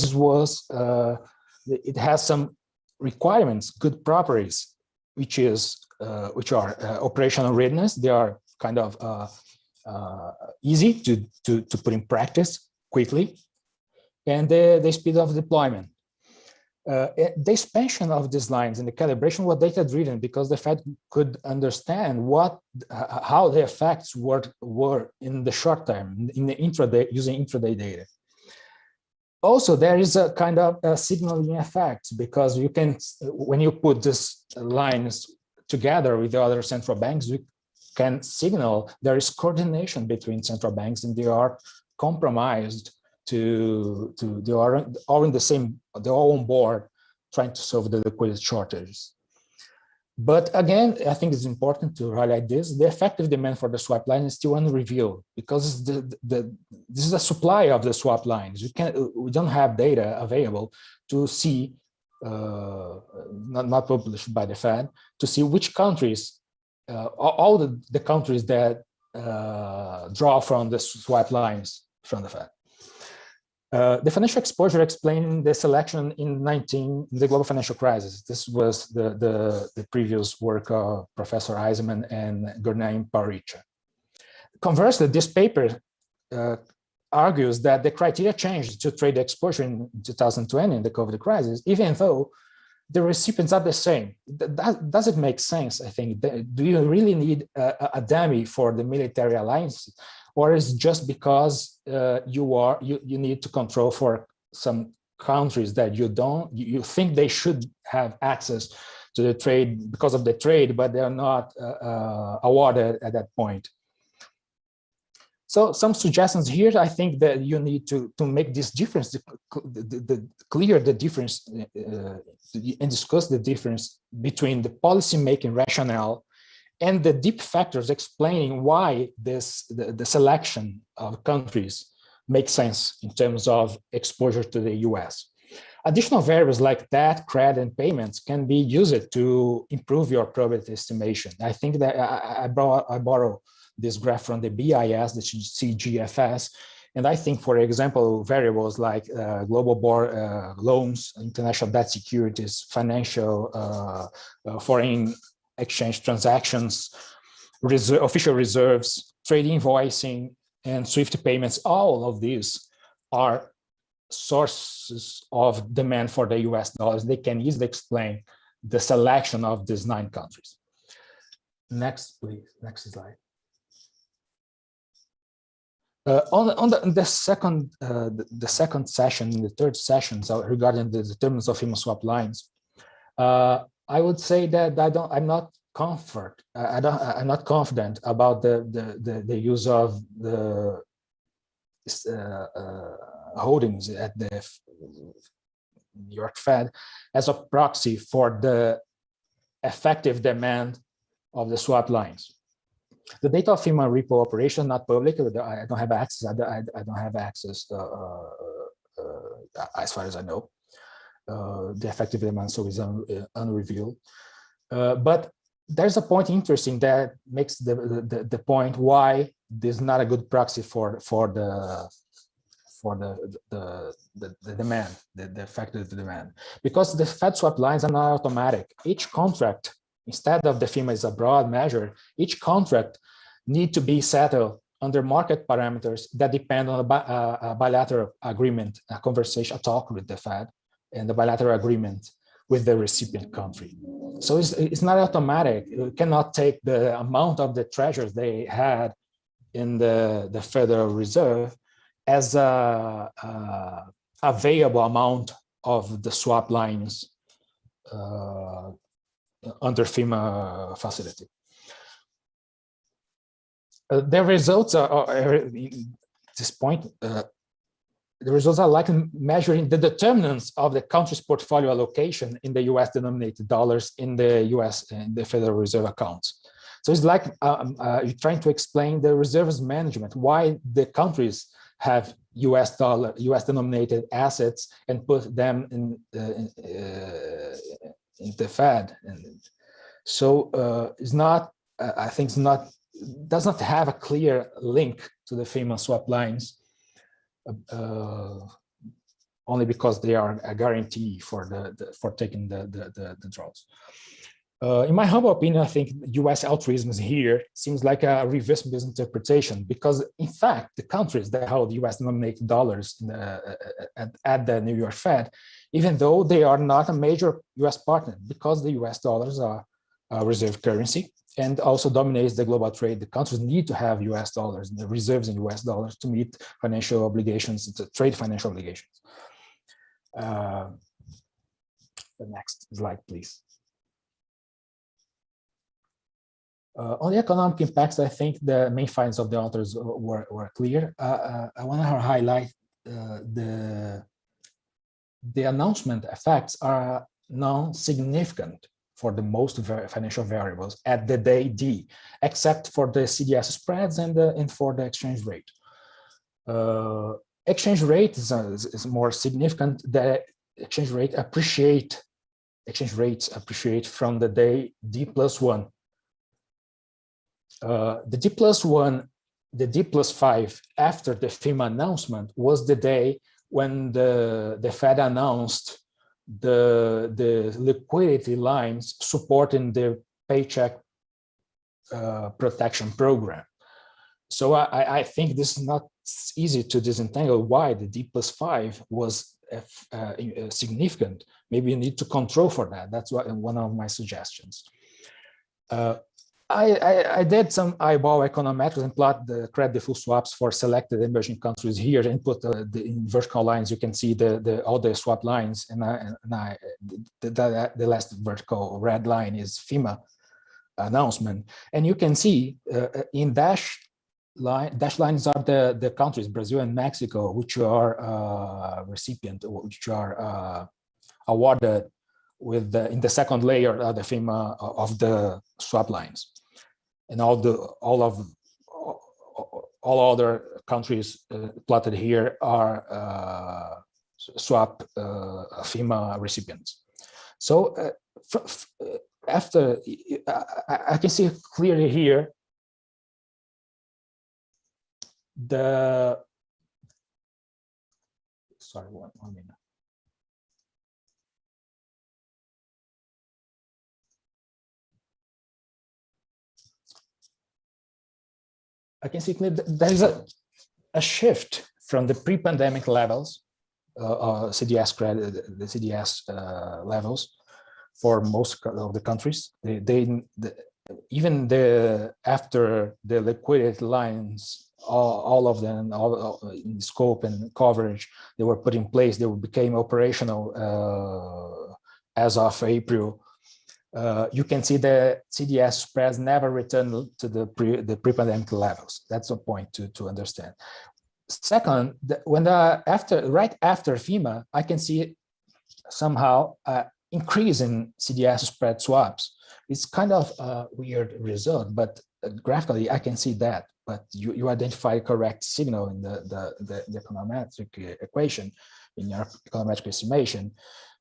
it has some requirements, good properties, which are operational readiness. They are kind of easy to put in practice quickly, and the speed of deployment. The expansion of these lines and the calibration was data-driven because the Fed could understand how the effects were in the short term, in the intraday, using intraday data. Also, there is a kind of a signaling effect because you can, when you put these lines together with the other central banks, you can signal there is coordination between central banks and they are compromised they are all in the same, they're all on board trying to solve the liquidity shortages. But again, I think it's important to highlight this, the effective demand for the swap line is still unrevealed because this is a supply of the swap lines. We don't have data available to see, not published by the Fed, to see which countries, all the countries that draw from the swap lines from the Fed. The financial exposure explained the selection in the global financial crisis. This was the previous work of Professor Eisenman and Gurnaim Paricha. Conversely, this paper argues that the criteria changed to trade exposure in 2020 in the COVID crisis, even though the recipients are the same. Does it make sense? I think. Do you really need a dummy for the military alliance? Or is it just because you need to control for some countries that you think they should have access to the trade because of the trade, but they are not awarded at that point? So some suggestions here. I think that you need to make this difference, clear the difference and discuss the difference between the policy-making rationale and the deep factors explaining why the selection of countries make sense in terms of exposure to the US. Additional variables like debt, credit, and payments can be used to improve your probability estimation. I think that I borrow this graph from the BIS, the CGFS, and I think, for example, variables like global loans, international debt securities, financial foreign exchange transactions, official reserves, trade invoicing, and SWIFT payments, all of these are sources of demand for the US dollars. They can easily explain the selection of these 9 countries. Next, please, next slide. On the second session, the third session, so regarding the determinants of FEMA swap lines, I would say that I'm not confident about the use of the holdings at the New York Fed as a proxy for the effective demand of the swap lines. The data of FEMA repo operation not public. I don't have access. I don't have access as far as I know. The effective demand so is unrevealed. But there's a point interesting that makes the point why this is not a good proxy for the demand, the effective demand, because the Fed swap lines are not automatic. Each contract, instead of the FEMA is a broad measure, each contract need to be settled under market parameters that depend on a bilateral agreement, a conversation, a talk with the Fed, and the bilateral agreement with the recipient country. So it's not automatic. You cannot take the amount of the treasures they had in the Federal Reserve as a available amount of the swap lines under FEMA facility. The results are at this point, the results are like measuring the determinants of the country's portfolio allocation in the US denominated dollars in the US and the Federal Reserve accounts. So it's like you're trying to explain the reserves management, why the countries have US denominated assets and put them in the Fed. And so it's not, I think it's not, does not have a clear link to the FEMA swap lines. Only because they are a guarantee for taking the draws. In my humble opinion, I think U.S. altruism here seems like a reverse misinterpretation, because in fact the countries that hold U.S. denominated dollars at the New York Fed, even though they are not a major U.S. partner, because the U.S. dollars are a reserve currency and also dominates the global trade, the countries need to have US dollars, the reserves in US dollars to meet financial obligations, to trade financial obligations. The next slide, please. On the economic impacts, I think the main findings of the authors were clear. I want to highlight the announcement effects are non-significant for the most financial variables at the day D, except for the CDS spreads and for the exchange rate. Exchange rate is more significant. The exchange rates appreciate from the day D+1. The D+1, the D+5 after the FEMA announcement was the day when the Fed announced the liquidity lines supporting the paycheck protection program. So I think this is not easy to disentangle why the D+5 was significant. Maybe you need to control for that. That's one of my suggestions. I did some eyeball econometrics and plot the credit default swaps for selected emerging countries here and put in vertical lines. You can see all the swap lines, and the last vertical red line is FEMA announcement. And you can see in dash lines are the countries, Brazil and Mexico, which are which are awarded with in the second layer of the FEMA of the swap lines. And all other countries plotted here are swap FEMA recipients. So after, I can see clearly here sorry, one minute. I can see there is a shift from the pre-pandemic levels, CDS credit, the CDS levels for most of the countries. Even after the liquidity lines, all of them, in scope and coverage, they were put in place. They became operational as of April. You can see the CDS spreads never returned to the pre-pandemic levels. That's a point to understand. Second, right after FEMA, I can see somehow increase in CDS spread swaps. It's kind of a weird result, but graphically I can see that. But you identify a correct signal in the econometric equation, in your econometric estimation.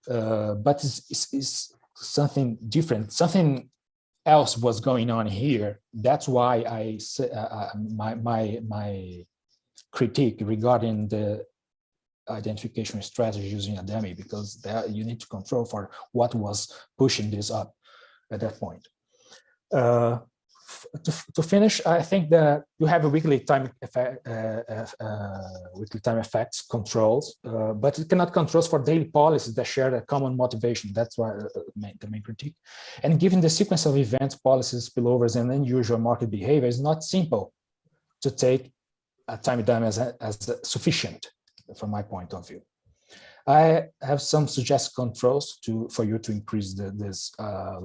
But it's something different. Something else was going on here. That's why I say my critique regarding the identification strategy using a dummy, because you need to control for what was pushing this up at that point. To finish, I think that you have a weekly time effects controls, but it cannot controls for daily policies that share a common motivation. That's why the main critique. And given the sequence of events, policies, spillovers, and unusual market behavior, it's not simple to take a time dummy as sufficient from my point of view. I have some suggested controls for you to increase this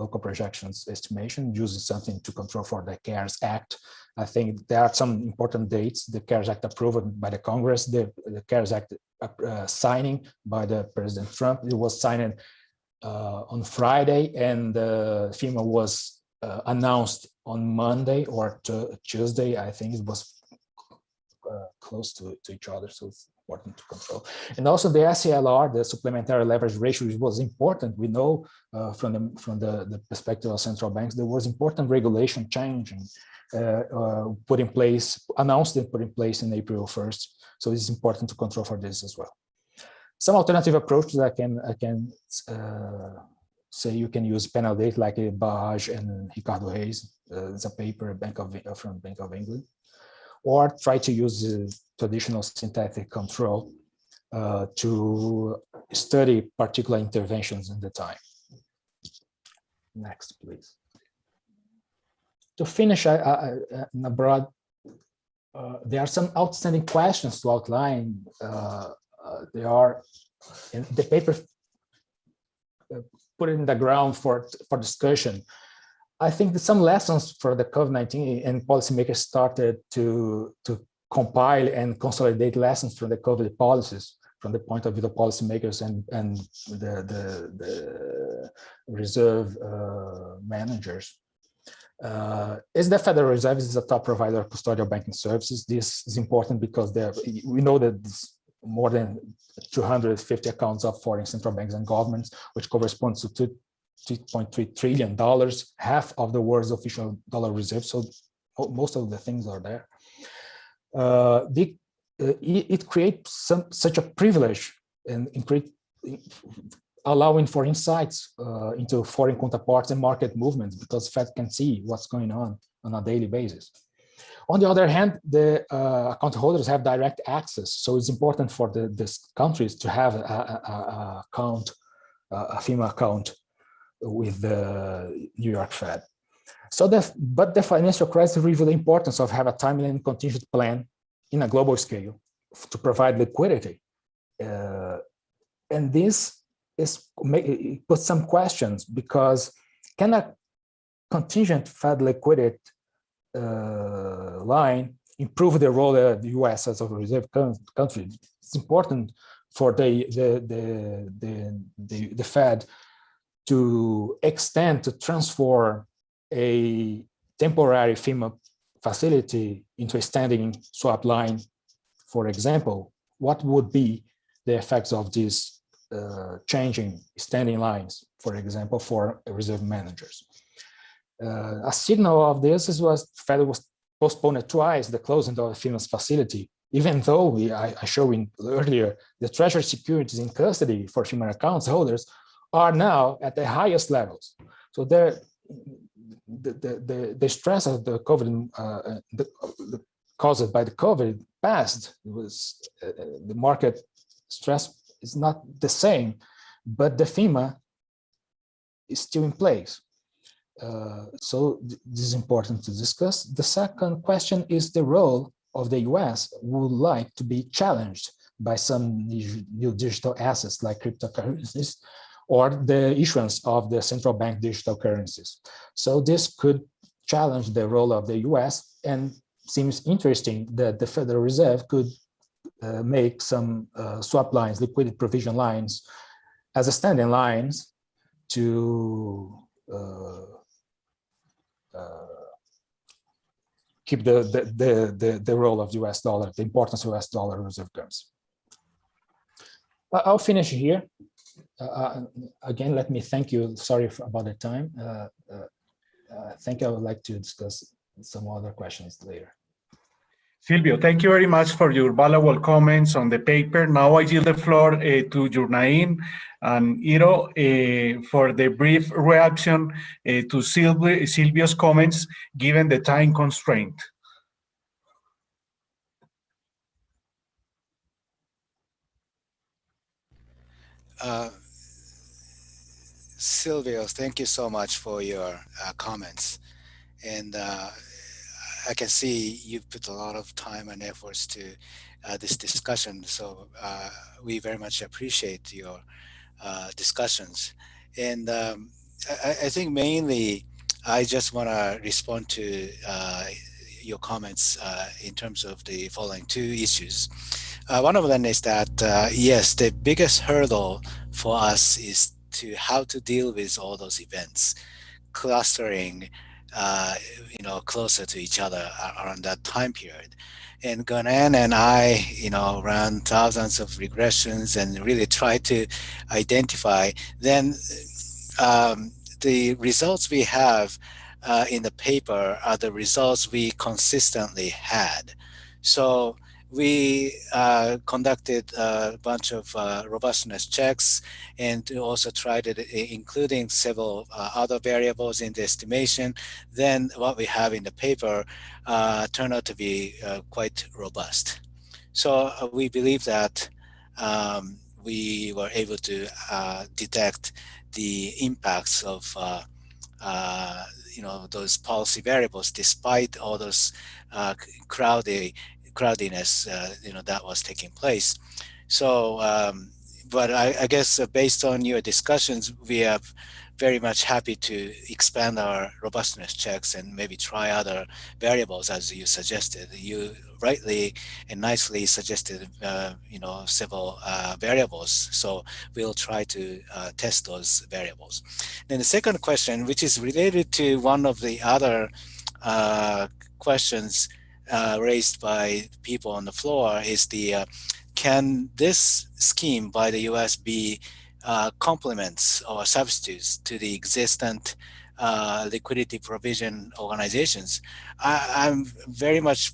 local projections estimation using something to control for the CARES Act. I think there are some important dates. The CARES Act approved by the Congress, the CARES Act signing by the President Trump. It was signed on Friday, and FEMA was announced on Monday or Tuesday. I think it was close to each other, so it's important to control. And also the SCLR, the supplementary leverage ratio, was important. We know from the perspective of central banks, there was important regulation changing, put in place, announced and put in place in April 1st. So it's important to control for this as well. Some alternative approaches I can say you can use panel data like Barrage and Ricardo Reis. It's a paper from Bank of England. Or try to use traditional synthetic control to study particular interventions in the time. Next, please. To finish, in a broad, there are some outstanding questions to outline. They are in the paper put it in the ground for discussion. I think that some lessons for the COVID-19 and policymakers started to compile and consolidate lessons from the COVID policies from the point of view of policymakers and the reserve managers. As the Federal Reserve is a top provider of custodial banking services, this is important because we know that more than 250 accounts of foreign central banks and governments, which corresponds to $2.3 trillion, half of the world's official dollar reserve. So most of the things are there. It creates such a privilege and allowing for insights into foreign counterparts and market movements, because Fed can see what's going on a daily basis. On the other hand, the account holders have direct access, so it's important for these countries to have a FEMA account with the New York Fed. So but the financial crisis revealed the importance of having a timely and contingent plan in a global scale to provide liquidity. And this puts some questions, because can a contingent Fed liquidity line improve the role of the US as a reserve country? It's important for the Fed to transform a temporary FEMA facility into a standing swap line for example, what would be the effects of these changing standing lines, for example, for reserve managers? A signal of this was the Fed was postponed twice the closing of the FEMA's facility, even though I showed earlier the treasury securities in custody for FEMA accounts holders are now at the highest levels. So the stress of the COVID, caused by the COVID past, was the market stress is not the same, but the FEMA is still in place. So this is important to discuss. The second question is the role of the US would like to be challenged by some new digital assets like cryptocurrencies or the issuance of the central bank digital currencies. So this could challenge the role of the US, and seems interesting that the Federal Reserve could make some swap lines, liquidity provision lines, as a standing lines to keep the role of the US dollar, the importance of US dollar reserve currency. I'll finish here. Again, let me thank you. Sorry about the time. I think I would like to discuss some other questions later. Silvio, thank you very much for your valuable comments on the paper. Now I yield the floor to Jurnain and Iro for the brief reaction to Silvio's comments, given the time constraint. Silvio, thank you so much for your comments. And I can see you've put a lot of time and efforts to this discussion. So we very much appreciate your discussions. And I think mainly I just want to respond to your comments in terms of the following two issues. One of them is that, yes, the biggest hurdle for us is how to deal with all those events, clustering closer to each other around that time period. And Gonan and I, ran thousands of regressions and really tried to identify. Then the results we have in the paper are the results we consistently had. So we conducted a bunch of robustness checks, and also tried it, including several other variables in the estimation. Then what we have in the paper turned out to be quite robust. So we believe that we were able to detect the impacts of those policy variables, despite all those crowdiness that was taking place. So but I guess based on your discussions, we are very much happy to expand our robustness checks and maybe try other variables, as you suggested. You rightly and nicely suggested several variables, so we'll try to test those variables. Then the second question, which is related to one of the other questions raised by people on the floor, is can this scheme by the US be complements or substitutes to the existent liquidity provision organizations? I'm very much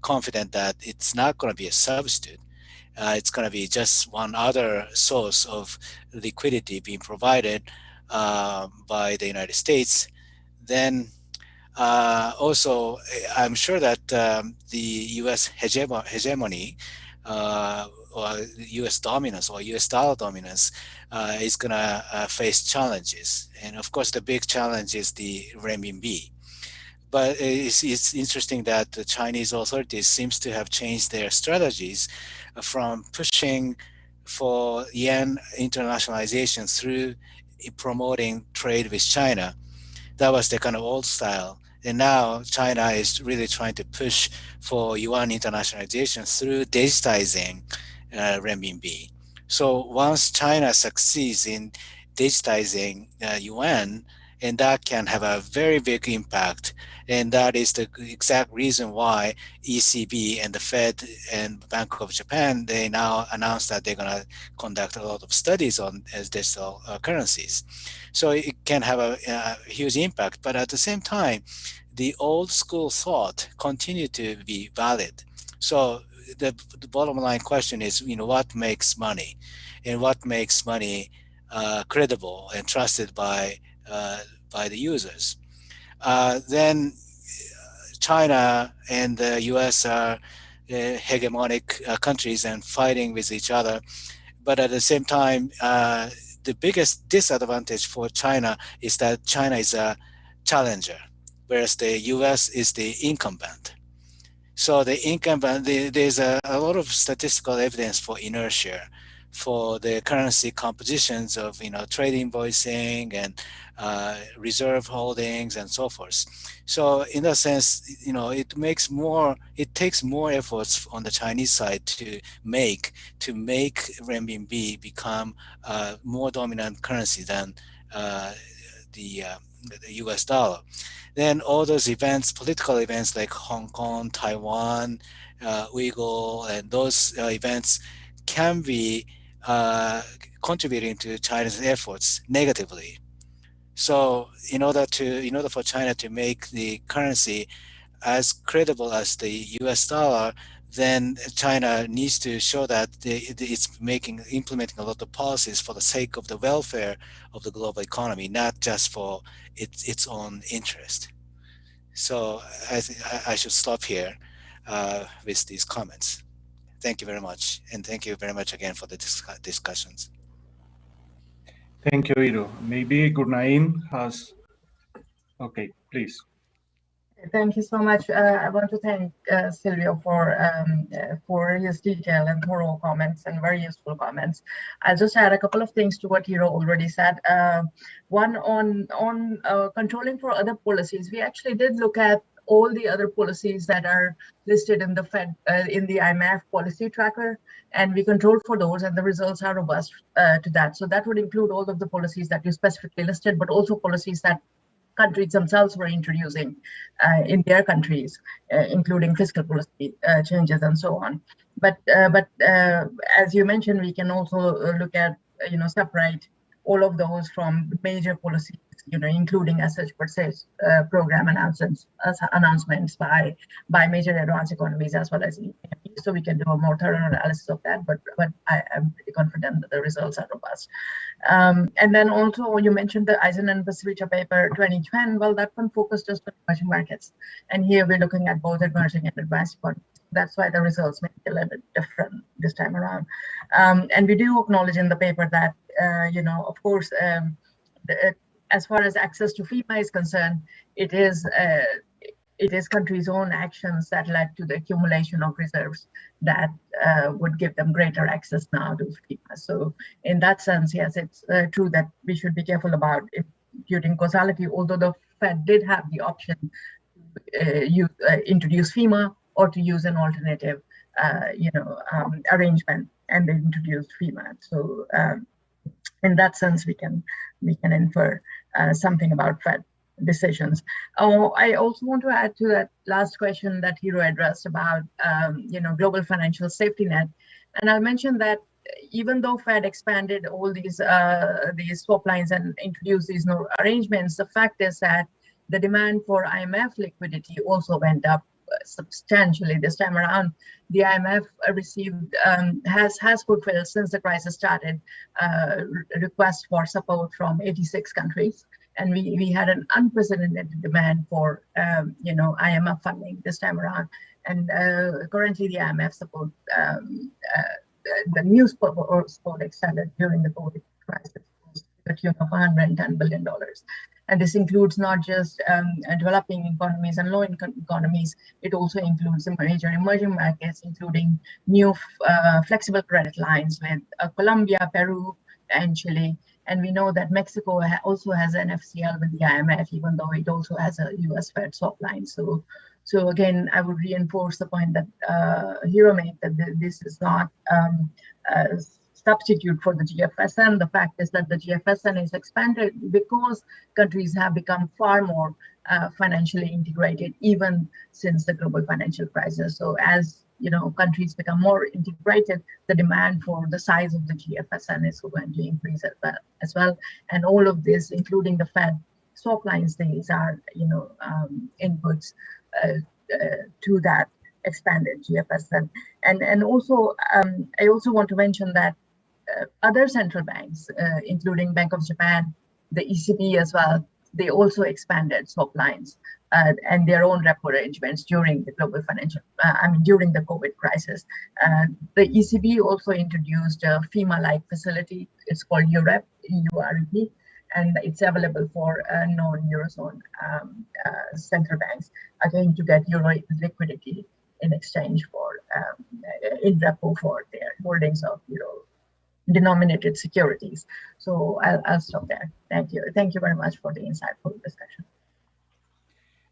confident that it's not going to be a substitute. It's going to be just one other source of liquidity being provided by the United States. Then also, I'm sure that the U.S. hegemony or U.S. dominance or U.S. dollar dominance is going to face challenges. And of course, the big challenge is the renminbi. But it's interesting that the Chinese authorities seems to have changed their strategies from pushing for yen internationalization through promoting trade with China. That was the kind of old style. And now China is really trying to push for yuan internationalization through digitizing renminbi. So once China succeeds in digitizing yuan and that can have a very big impact. And that is the exact reason why ECB and the Fed and Bank of Japan, they now announced that they're going to conduct a lot of studies on digital currencies. So it can have a huge impact, but at the same time, the old school thought continue to be valid. So the bottom line question is, what makes money, and what makes money credible and trusted by the users? Then China and the U.S. are hegemonic countries and fighting with each other. But at the same time, the biggest disadvantage for China is that China is a challenger, whereas the U.S. is the incumbent. So the incumbent, there's a lot of statistical evidence for inertia, for the currency compositions of trade invoicing and reserve holdings and so forth. So in that sense, it takes more efforts on the Chinese side to make renminbi become a more dominant currency than the US dollar. Then all those events, political events like Hong Kong, Taiwan, Uyghur, and those events can be contributing to China's efforts negatively. So in order for China to make the currency as credible as the US dollar, then China needs to show that it's implementing a lot of policies for the sake of the welfare of the global economy, not just for its own interest. So I think I should stop here with these comments. Thank you very much. And thank you very much again for the discussions. Thank you, Iro. Maybe Gurnain has, okay, please. Thank you so much. I want to thank Silvio for his detailed and thorough comments and very useful comments. I'll just add a couple of things to what Hiro already said. One on controlling for other policies. We actually did look at all the other policies that are listed in the Fed in the IMF policy tracker, and we controlled for those, and the results are robust to that. So that would include all of the policies that you specifically listed, but also policies that countries themselves were introducing in their countries, including fiscal policy changes and so on. But as you mentioned, we can also look at separate all of those from major policies, including as such per se program announcements by major advanced economies as well as so we can do a more thorough analysis of that. But I am pretty confident that the results are robust. And then also you mentioned the Eisen and Pasricha paper 2010. Well, that one focused just on emerging markets, and here we're looking at both emerging and advanced economies. That's why the results may be a little bit different this time around. And we do acknowledge in the paper that of course, as far as access to FEMA is concerned, it is countries' own actions that led to the accumulation of reserves that would give them greater access now to FEMA. So in that sense, yes, it's true that we should be careful about imputing causality, although the Fed did have the option to introduce FEMA or to use an alternative arrangement, and they introduced FEMA. So in that sense, we can infer something about Fed decisions. I also want to add to that last question that Hiro addressed about global financial safety net, and I'll mention that even though Fed expanded all these swap lines and introduced these new arrangements, the fact is that the demand for IMF liquidity also went up substantially this time around. The IMF received has fulfilled since the crisis started requests for support from 86 countries, and we had an unprecedented demand for IMF funding this time around. And currently the IMF support the new support extended during the COVID crisis to the tune of $110 billion. And this includes not just developing economies and low-income economies, it also includes the major emerging markets, including new flexible credit lines with Colombia, Peru, and Chile. And we know that Mexico also has an FCL with the IMF, even though it also has a US Fed swap line. So again, I would reinforce the point that Hiro made, that this is not substitute for the GFSN. The fact is that the GFSN is expanded because countries have become far more financially integrated, even since the global financial crisis. So as countries become more integrated, the demand for the size of the GFSN is going to increase as well. And all of this, including the Fed swap lines, these are inputs to that expanded GFSN. And also, I also want to mention that other central banks, including Bank of Japan, the ECB as well, they also expanded swap lines and their own repo arrangements during the global financial, during the COVID crisis. The ECB also introduced a FEMA-like facility. It's called EUREP, EUREP, and it's available for non-Eurozone central banks, again, to get euro liquidity in exchange for in repo for their holdings of euro-denominated securities. So I'll stop there. Thank you. Thank you very much for the insightful discussion.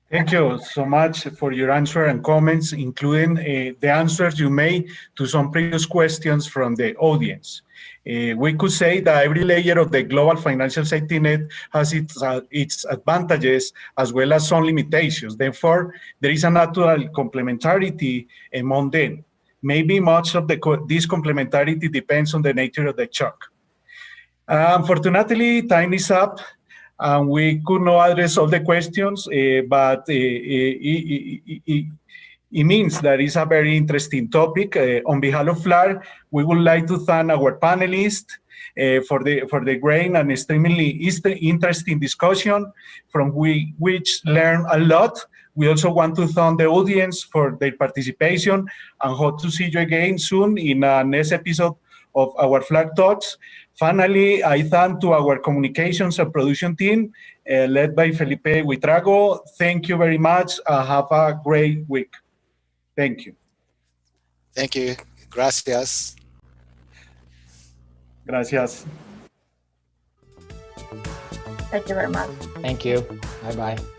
Thank you so much for your answer and comments, including the answers you made to some previous questions from the audience. We could say that every layer of the global financial safety net has its advantages as well as some limitations. Therefore, there is a natural complementarity among them. Maybe much of this complementarity depends on the nature of the shock. Unfortunately, time is up. We could not address all the questions, but it means that it's a very interesting topic. On behalf of FLAR, we would like to thank our panelists for the great and extremely interesting discussion from which learn a lot. We also want to thank the audience for their participation and hope to see you again soon in the next episode of our FLAG Talks. Finally, I thank to our communications and production team led by Felipe Huitrago. Thank you very much. Have a great week. Thank you. Thank you. Gracias. Gracias. Thank you very much. Thank you. Bye-bye.